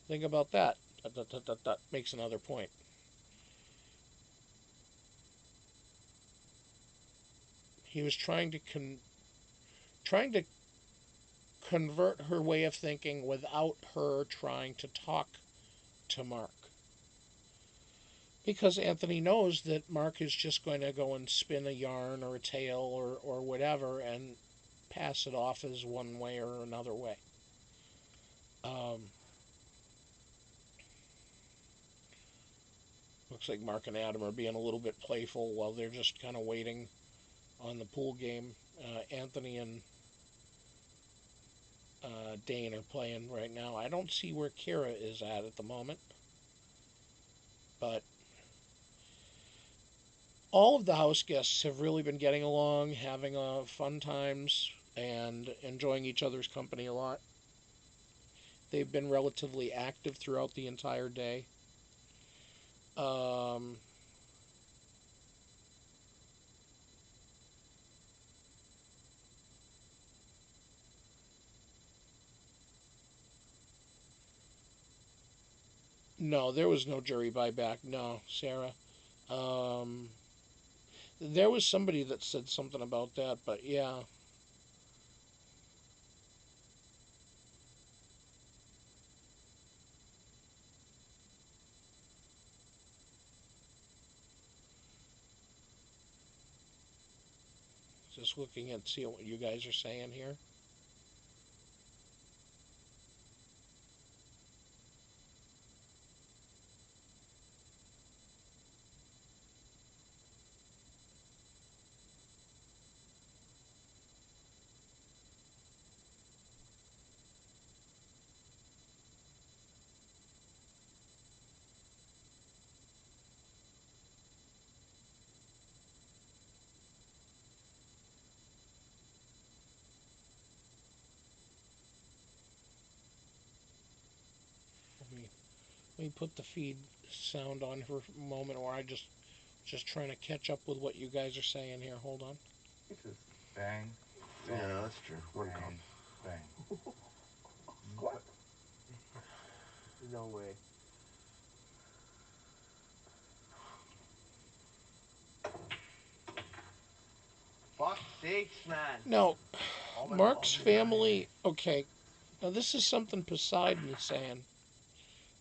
Think about that. That makes another point. He was trying to convert her way of thinking without her trying to talk to Mark. Because Anthony knows that Mark is just going to go and spin a yarn or a tale or whatever and pass it off as one way or another way. Looks like Mark and Adam are being a little bit playful while they're just kind of waiting on the pool game. Anthony and Dane are playing right now. I don't see where Kiera is at the moment. But all of the house guests have really been getting along, having fun times, and enjoying each other's company a lot. They've been relatively active throughout the entire day. No, there was no jury buyback. No, Sarah. There was somebody that said something about that, but yeah. Just looking at see what you guys are saying here. Let me put the feed sound on for a moment, or I just trying to catch up with what you guys are saying here. Hold on. Bang. Yeah, that's true. One cup. Bang. What? No way. Fuck sakes, man. Now, Mark's family. Okay, now this is something Poseidon is saying,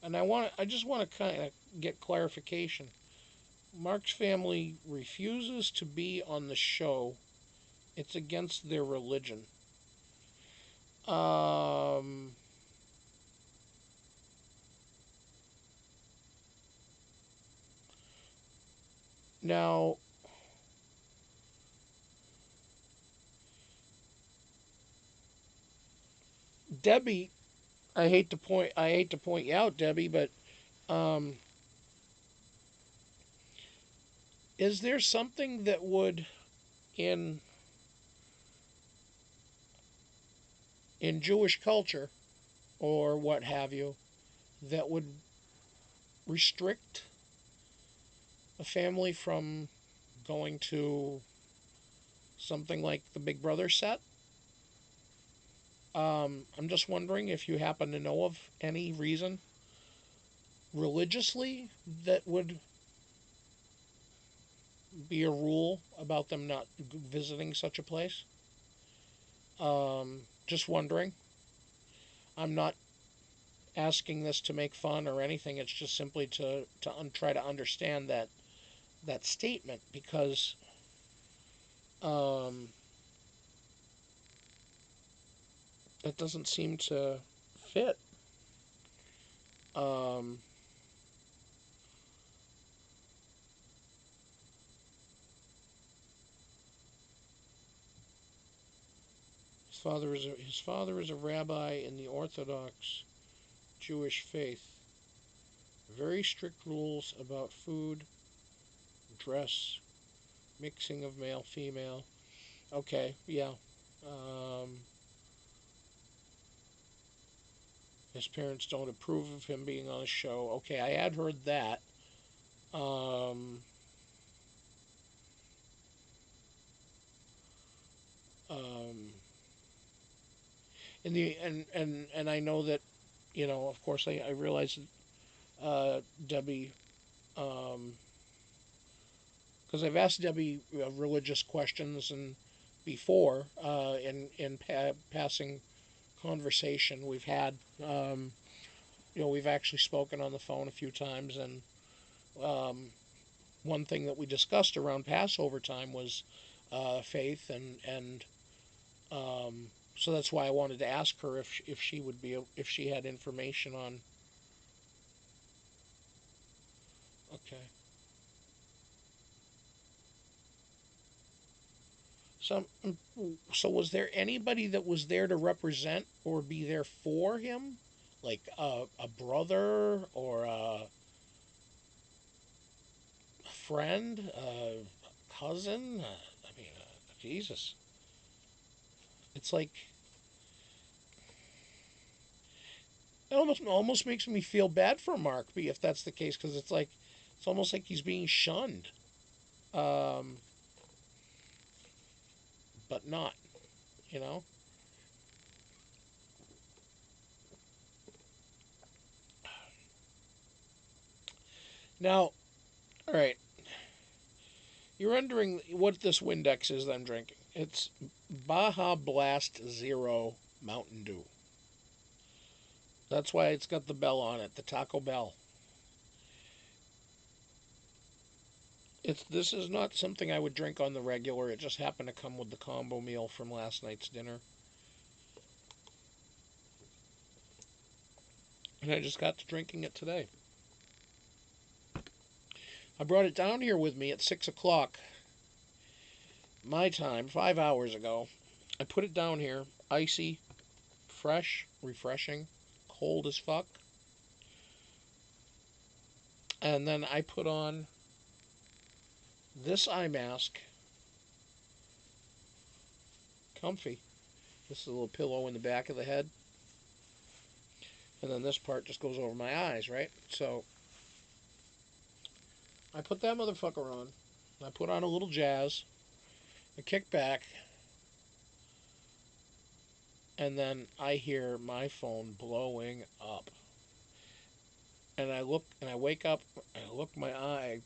and I just want to kind of get clarification. Mark's family refuses to be on the show. It's against their religion. Now, Debbie, I hate to point you out, Debbie, but is there something that would in Jewish culture or what have you that would restrict a family from going to something like the Big Brother set? I'm just wondering if you happen to know of any reason religiously that would be a rule about them not visiting such a place. Just wondering. I'm not asking this to make fun or anything. It's just simply to try to understand that statement, because that doesn't seem to fit. His father is a rabbi in the Orthodox Jewish faith. Very strict rules about food, dress, mixing of male, female. Okay, yeah. His parents don't approve of him being on the show. Okay, I had heard that. In the and I know that, of course, I realize that Debbie, because I've asked Debbie religious questions and before in passing conversation we've had. We've actually spoken on the phone a few times, and one thing that we discussed around Passover time was faith, and so that's why I wanted to ask her if she had information on. Okay. So was there anybody that was there to represent or be there for him, like a brother or a friend, a cousin? I mean, Jesus. It's like it almost makes me feel bad for Mark, if that's the case, because it's almost like he's being shunned, but not, you know. Now, all right, you're wondering what this Windex is that I'm drinking. It's Baja Blast Zero Mountain Dew. That's why it's got the bell on it, the Taco Bell. This is not something I would drink on the regular. It just happened to come with the combo meal from last night's dinner. And I just got to drinking it today. I brought it down here with me at 6 o'clock my time, 5 hours ago. I put it down here, icy, fresh, refreshing, cold as fuck. And then I put on this eye mask, comfy. This is a little pillow in the back of the head. And then this part just goes over my eyes, right? So I put that motherfucker on. I put on a little jazz. I kick back. And then I hear my phone blowing up. And I look, and I wake up, and I look, my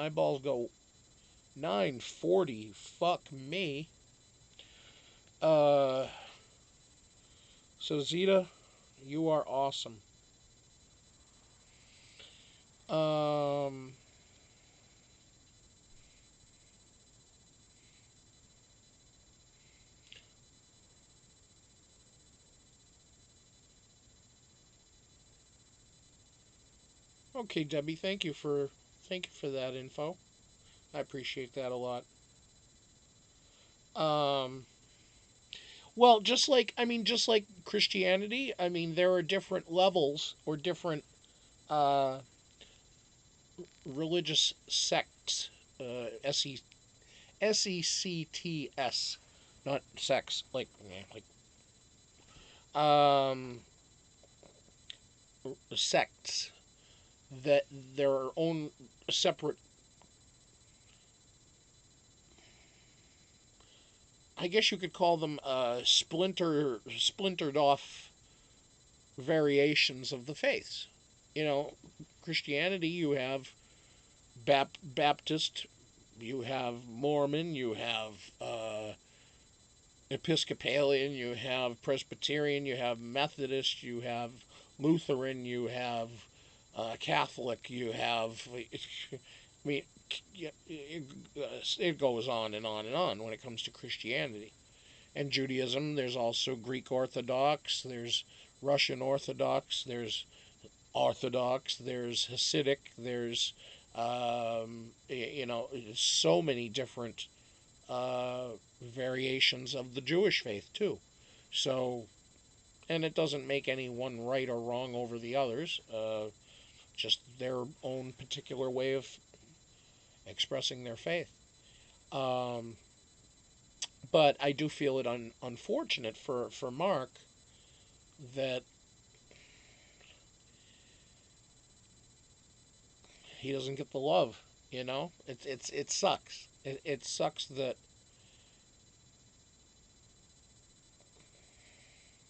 eyeballs go 9:40. Fuck me. So Zeta, you are awesome. Okay, Debbie, thank you for that info. I appreciate that a lot. Well, just like Christianity, I mean, there are different levels or different uh, religious sects. SECTS, not sex, um, sects that their own separate. I guess you could call them splintered off variations of the faiths. You know, Christianity, you have Baptist, you have Mormon, you have Episcopalian, you have Presbyterian, you have Methodist, you have Lutheran, you have Catholic, you have. I mean, it goes on and on and on when it comes to Christianity. And Judaism, there's also Greek Orthodox, there's Russian Orthodox, there's Orthodox, there's Hasidic, there's, so many different variations of the Jewish faith, too. So, and it doesn't make any one right or wrong over the others, just their own particular way of expressing their faith. But I do feel it unfortunate for Mark that he doesn't get the love. You know, it sucks. It sucks that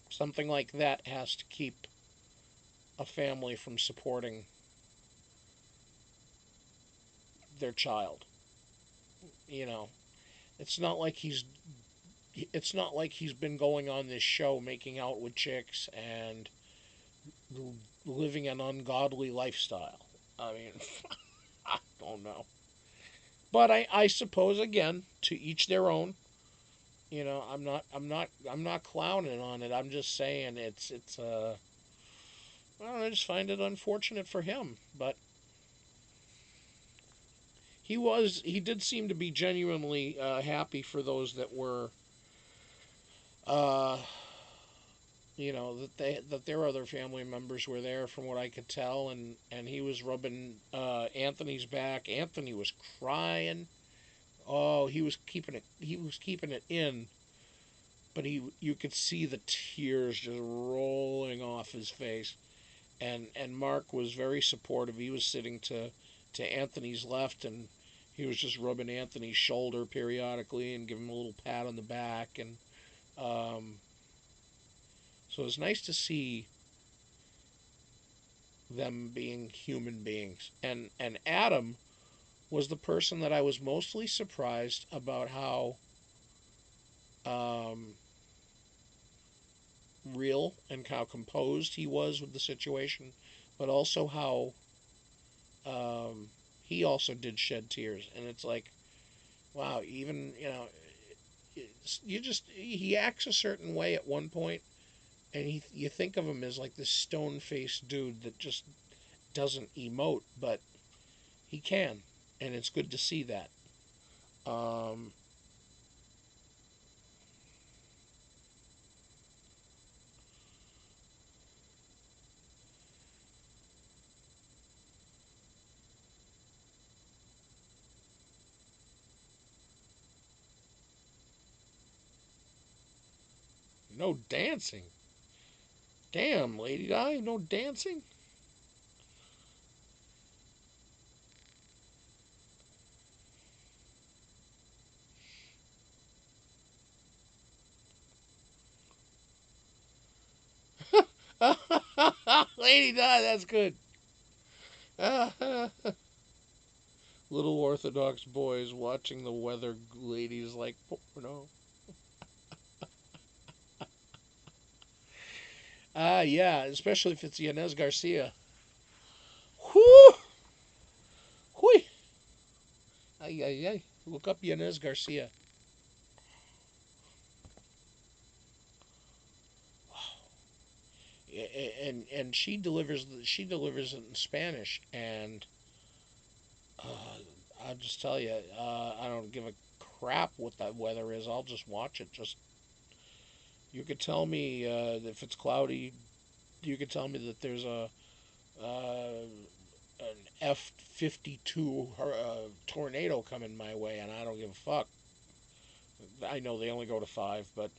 something like that has to keep a family from supporting their child. You know, it's not like he's been going on this show making out with chicks and living an ungodly lifestyle. I mean, I don't know. But I suppose, again, to each their own. You know, I'm not clowning on it. I'm just saying it's I don't know, I just find it unfortunate for him. But he did seem to be genuinely happy for those that were uh, that their other family members were there, from what I could tell, and he was rubbing Anthony's back. Anthony was crying. Oh, he was keeping it in, but you could see the tears just rolling off his face. And Mark was very supportive. He was sitting to Anthony's left, and he was just rubbing Anthony's shoulder periodically and giving him a little pat on the back. And so it's nice to see them being human beings. And Adam was the person that I was mostly surprised about how real and how composed he was with the situation, but also how he also did shed tears. And it's like, wow, even, he acts a certain way at one point, and you think of him as like this stone-faced dude that just doesn't emote, but he can, and it's good to see that. No dancing. Damn, Lady Di, no dancing? Lady Di, that's good. Little Orthodox boys watching the weather ladies like porno. Yeah, especially if it's Yanez Garcia. Whoo! Hui! Ay, ay, ay. Look up Yanez Garcia. And she delivers it in Spanish, and I'll just tell you, I don't give a crap what that weather is. I'll just watch it. Just you could tell me if it's cloudy. You could tell me that there's an F-52 tornado coming my way, and I don't give a fuck. I know they only go to 5, but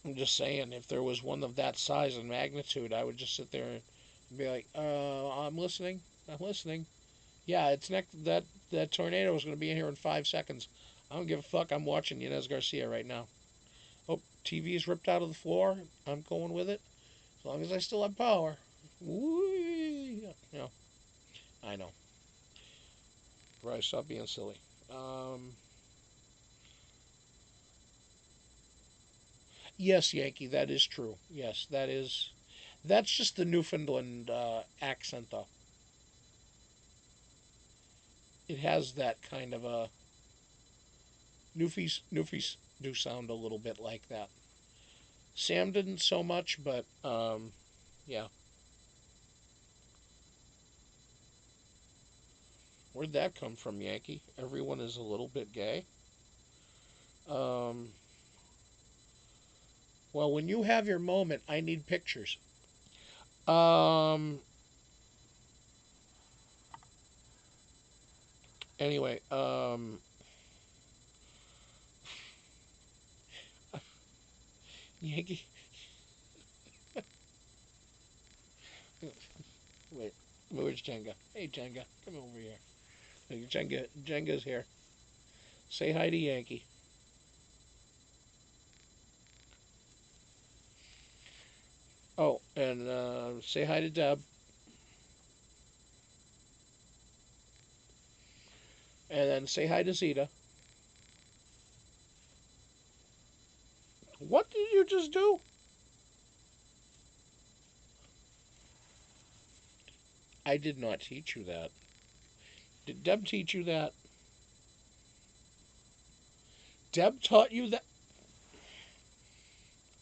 I'm just saying, if there was one of that size and magnitude, I would just sit there and be like, I'm listening. Yeah, it's that tornado is going to be in here in 5 seconds. I don't give a fuck. I'm watching Yanez Garcia right now. Oh, TV's ripped out of the floor. I'm going with it. As long as I still have power. Woo! Yeah, I know. Right, stop being silly. Yes, Yankee, that is true. Yes, that's just the Newfoundland accent, though. It has that kind of a Newfies do sound a little bit like that. Sam didn't so much, but yeah. Where'd that come from, Yankee? Everyone is a little bit gay. Um, well, when you have your moment, I need pictures. Um, anyway, Yankee. Wait, where's Jenga? Hey, Jenga, come over here. Hey, Jenga's here. Say hi to Yankee. Oh, and say hi to Deb. And then say hi to Zeta. What did you just do? I did not teach you that. Did Deb teach you that? Deb taught you that?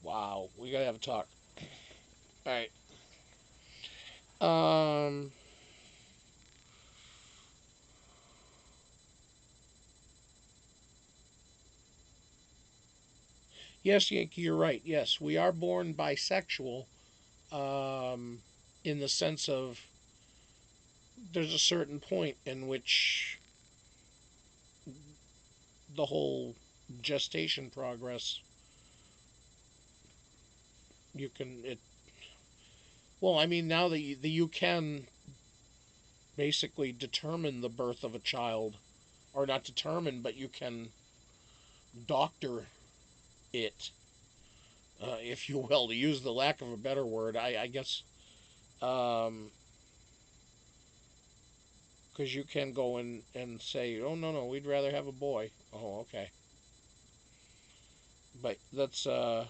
Wow, we gotta have a talk. All right. Um. Yes, Yankee, you're right. Yes, we are born bisexual. Um, in the sense of there's a certain point in which the whole gestation progress you can it. Well, I mean, now that you can basically determine the birth of a child, or not determine, but you can doctor it, if you will, to use the lack of a better word. I guess, because you can go in and say, oh, no, we'd rather have a boy. Oh, okay. But that's, oh.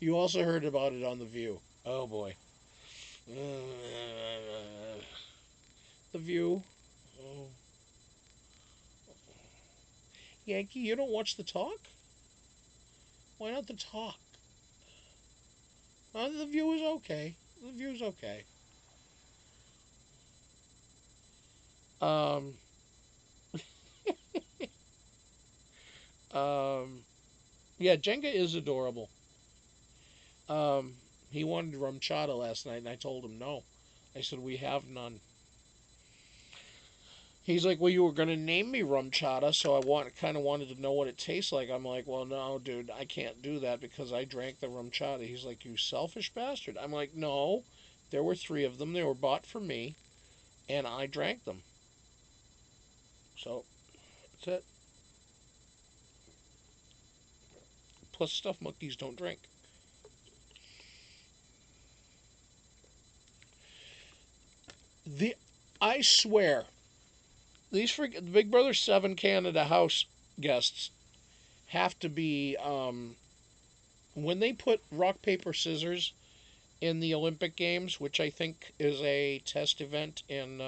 You also heard about it on The View. Oh, boy. The View. Oh. Yankee, you don't watch The Talk? Why not The Talk? The View is okay. The View is okay. Um, yeah, Jenga is adorable. He wanted rum chata last night, and I told him no. I said, we have none. He's like, well, you were gonna name me rum chata, so I kind of wanted to know what it tastes like. I'm like, well, no, dude, I can't do that because I drank the rum chata. He's like, you selfish bastard. I'm like, no, there were 3 of them. They were bought for me, and I drank them. So that's it. Plus, stuffed monkeys don't drink. I swear, these Big Brother 7 Canada house guests have to be, when they put rock, paper, scissors in the Olympic Games, which I think is a test event in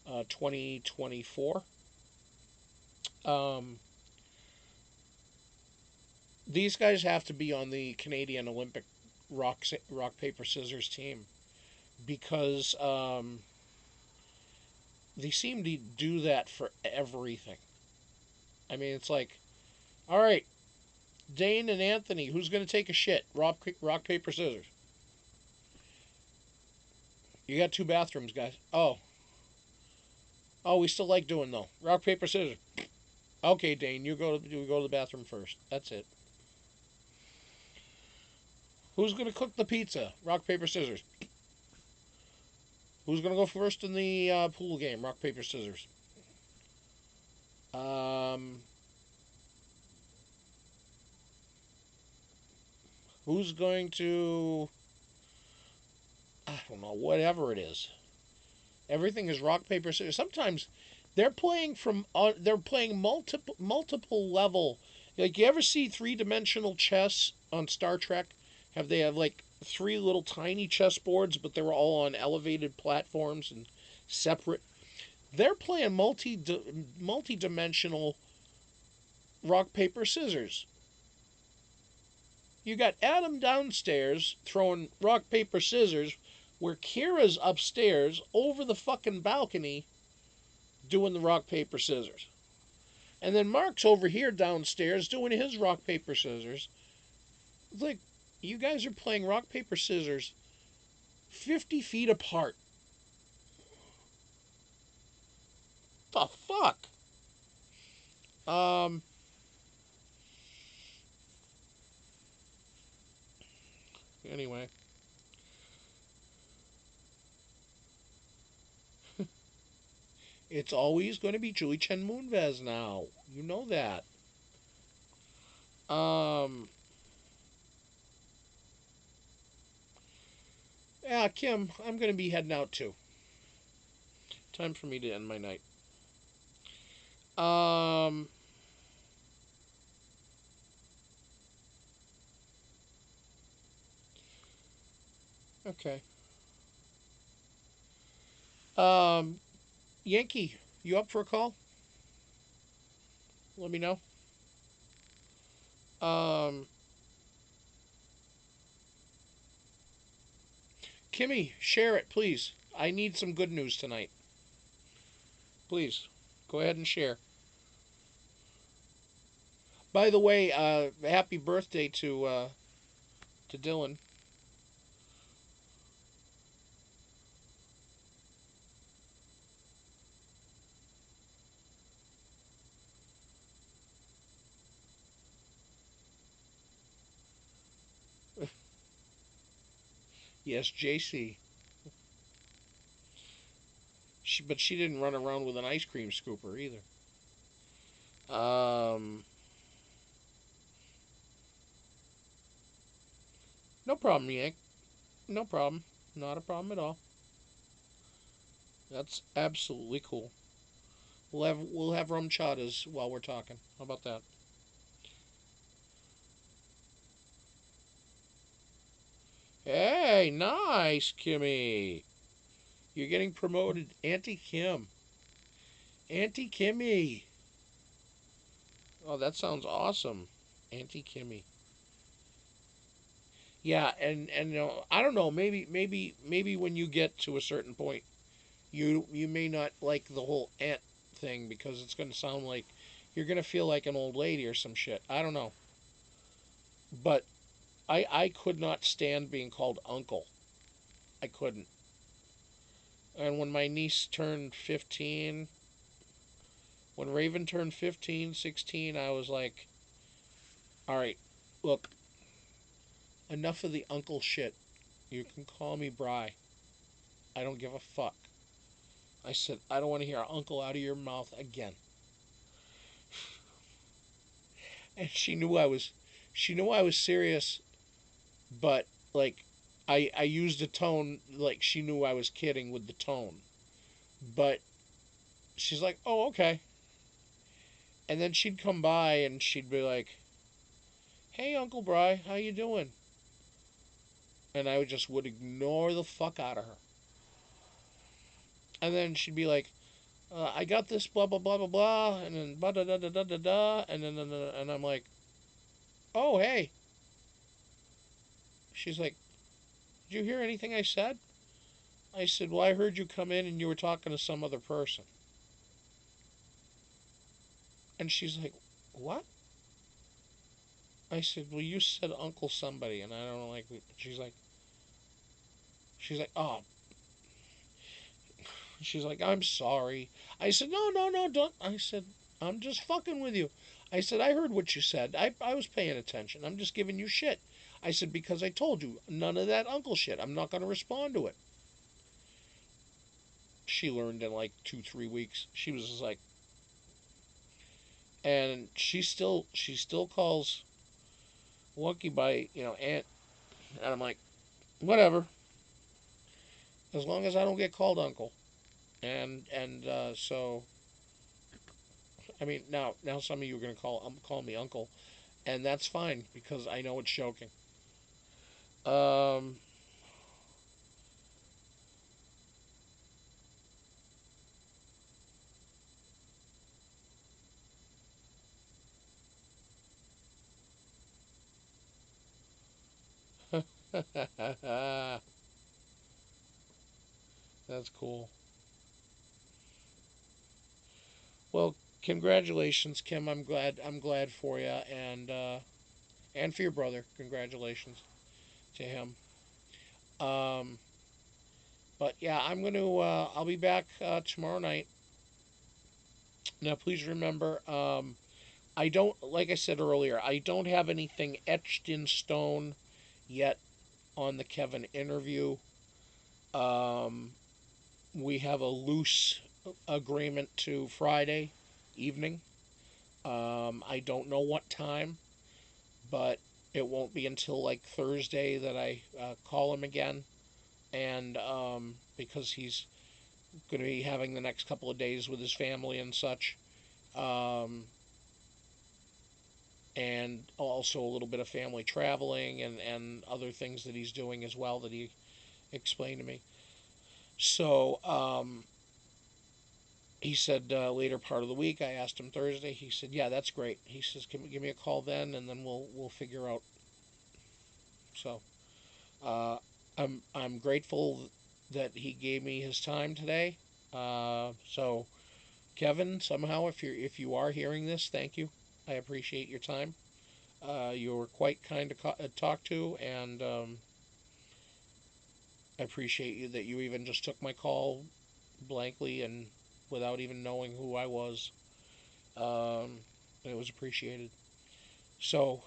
2024. These guys have to be on the Canadian Olympic rock, paper, scissors team because they seem to do that for everything. I mean, it's like, all right, Dane and Anthony, who's going to take a shit? Rock, paper, scissors. You got 2 bathrooms, guys. Oh, we still like doing though. Rock, paper, scissors. Okay, Dane, you go to the bathroom first. That's it. Who's going to cook the pizza? Rock, paper, scissors. Who's going to go first in the pool game? Rock, paper, scissors. Who's going to... I don't know, whatever it is. Everything is rock, paper, scissors. Sometimes they're playing multiple level. Like, you ever see 3-dimensional chess on Star Trek? They have like 3 little tiny chess boards, but they're all on elevated platforms and separate. They're playing multi-dimensional rock, paper, scissors. You got Adam downstairs throwing rock, paper, scissors, where Kiera's upstairs over the fucking balcony doing the rock, paper, scissors. And then Mark's over here downstairs doing his rock, paper, scissors. It's like, you guys are playing rock, paper, scissors 50 feet apart. The fuck? Anyway. It's always going to be Julie Chen Moonves now. You know that. Yeah, Kim, I'm going to be heading out too. Time for me to end my night. Okay. Yankee, you up for a call? Let me know. Kimmy, share it, please. I need some good news tonight. Please, go ahead and share. By the way, happy birthday to Dylan. Yes, JC. But she didn't run around with an ice cream scooper either. No problem, Yank. No problem. Not a problem at all. That's absolutely cool. We'll have rum chatas while we're talking. How about that? Hey, nice, Kimmy. You're getting promoted, Auntie Kim. Auntie Kimmy. Oh, that sounds awesome, Auntie Kimmy. Yeah, and you know, I don't know. Maybe when you get to a certain point, you may not like the whole aunt thing because it's going to sound like you're going to feel like an old lady or some shit. I don't know. But I could not stand being called uncle. I couldn't. And when my niece turned 15, When Raven turned 15, 16, I was like, all right, look, enough of the uncle shit. You can call me Bri. I don't give a fuck. I said, I don't want to hear uncle out of your mouth again. And she knew I was serious, but like I used a tone like she knew I was kidding with the tone. But she's like, "Oh, okay." And then she'd come by and she'd be like, "Hey, Uncle Bri, how you doing?" And I would ignore the fuck out of her. And then she'd be like, "I got this blah blah blah blah blah," and then blah da da da da da da, and I'm like, "Oh, hey." She's like, "Did you hear anything I said?" I said, "Well, I heard you come in and you were talking to some other person." And she's like, "What?" I said, "Well, you said Uncle somebody, and I don't know, like." She's like, "Oh." She's like, "I'm sorry." I said, "No, no, no, don't." I said, "I'm just fucking with you." I said, "I heard what you said. I was paying attention. I'm just giving you shit." I said, "Because I told you, none of that uncle shit. I'm not going to respond to it." She learned in like 2-3 weeks. She was just like, and she still calls Wonky by, aunt. And I'm like, whatever. As long as I don't get called uncle. And so, I mean, now some of you are going to call me uncle. And that's fine, because I know it's joking. That's cool. Well, congratulations, Kim. I'm glad for you, and for your brother. Congratulations to him. But yeah, I'll be back tomorrow night. Now, please remember, I don't, like I said earlier, I don't have anything etched in stone yet on the Kevin interview. We have a loose agreement to Friday evening. I don't know what time, but it won't be until like Thursday that I call him again. And because he's going to be having the next couple of days with his family and such. And also a little bit of family traveling and other things that he's doing as well that he explained to me. So he said later part of the week. I asked him Thursday. He said, "Yeah, that's great." He says, "Give me a call then, and then we'll figure out." So I'm grateful that he gave me his time today. So Kevin, somehow, if you are hearing this, thank you. I appreciate your time. You were quite kind to talk to, and I appreciate you that you even just took my call blankly and without even knowing who I was. It was appreciated. So,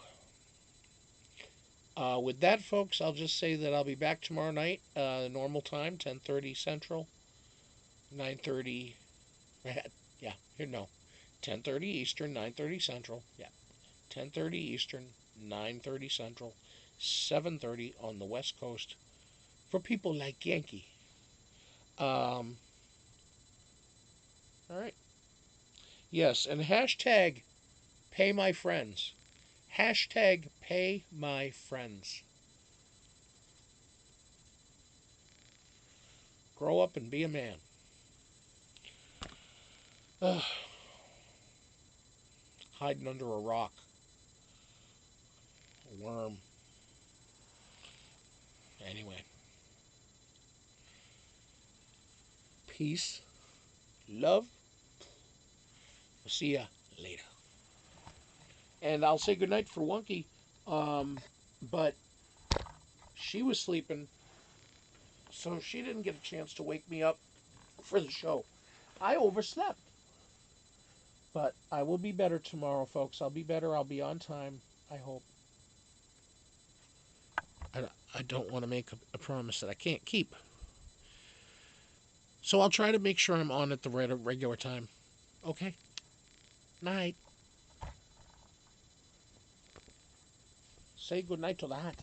with that, folks, I'll just say that I'll be back tomorrow night, normal time, 10:30 Central, 9:30. Yeah, here no, 10:30 Eastern, 9:30 Central. Yeah, 10:30 Eastern, 9:30 Central, 7:30 on the West Coast for people like Yankee. All right. Yes, and hashtag pay my friends. Hashtag pay my friends. Grow up and be a man. Ugh. Hiding under a rock. A worm. Anyway. Peace. Love. We'll see ya later. And I'll say goodnight for Wonky. But she was sleeping, so she didn't get a chance to wake me up for the show. I overslept. But I will be better tomorrow, folks. I'll be better. I'll be on time, I hope. I don't want to make a promise that I can't keep. So I'll try to make sure I'm on at the regular time. Okay? Night. Say goodnight to that.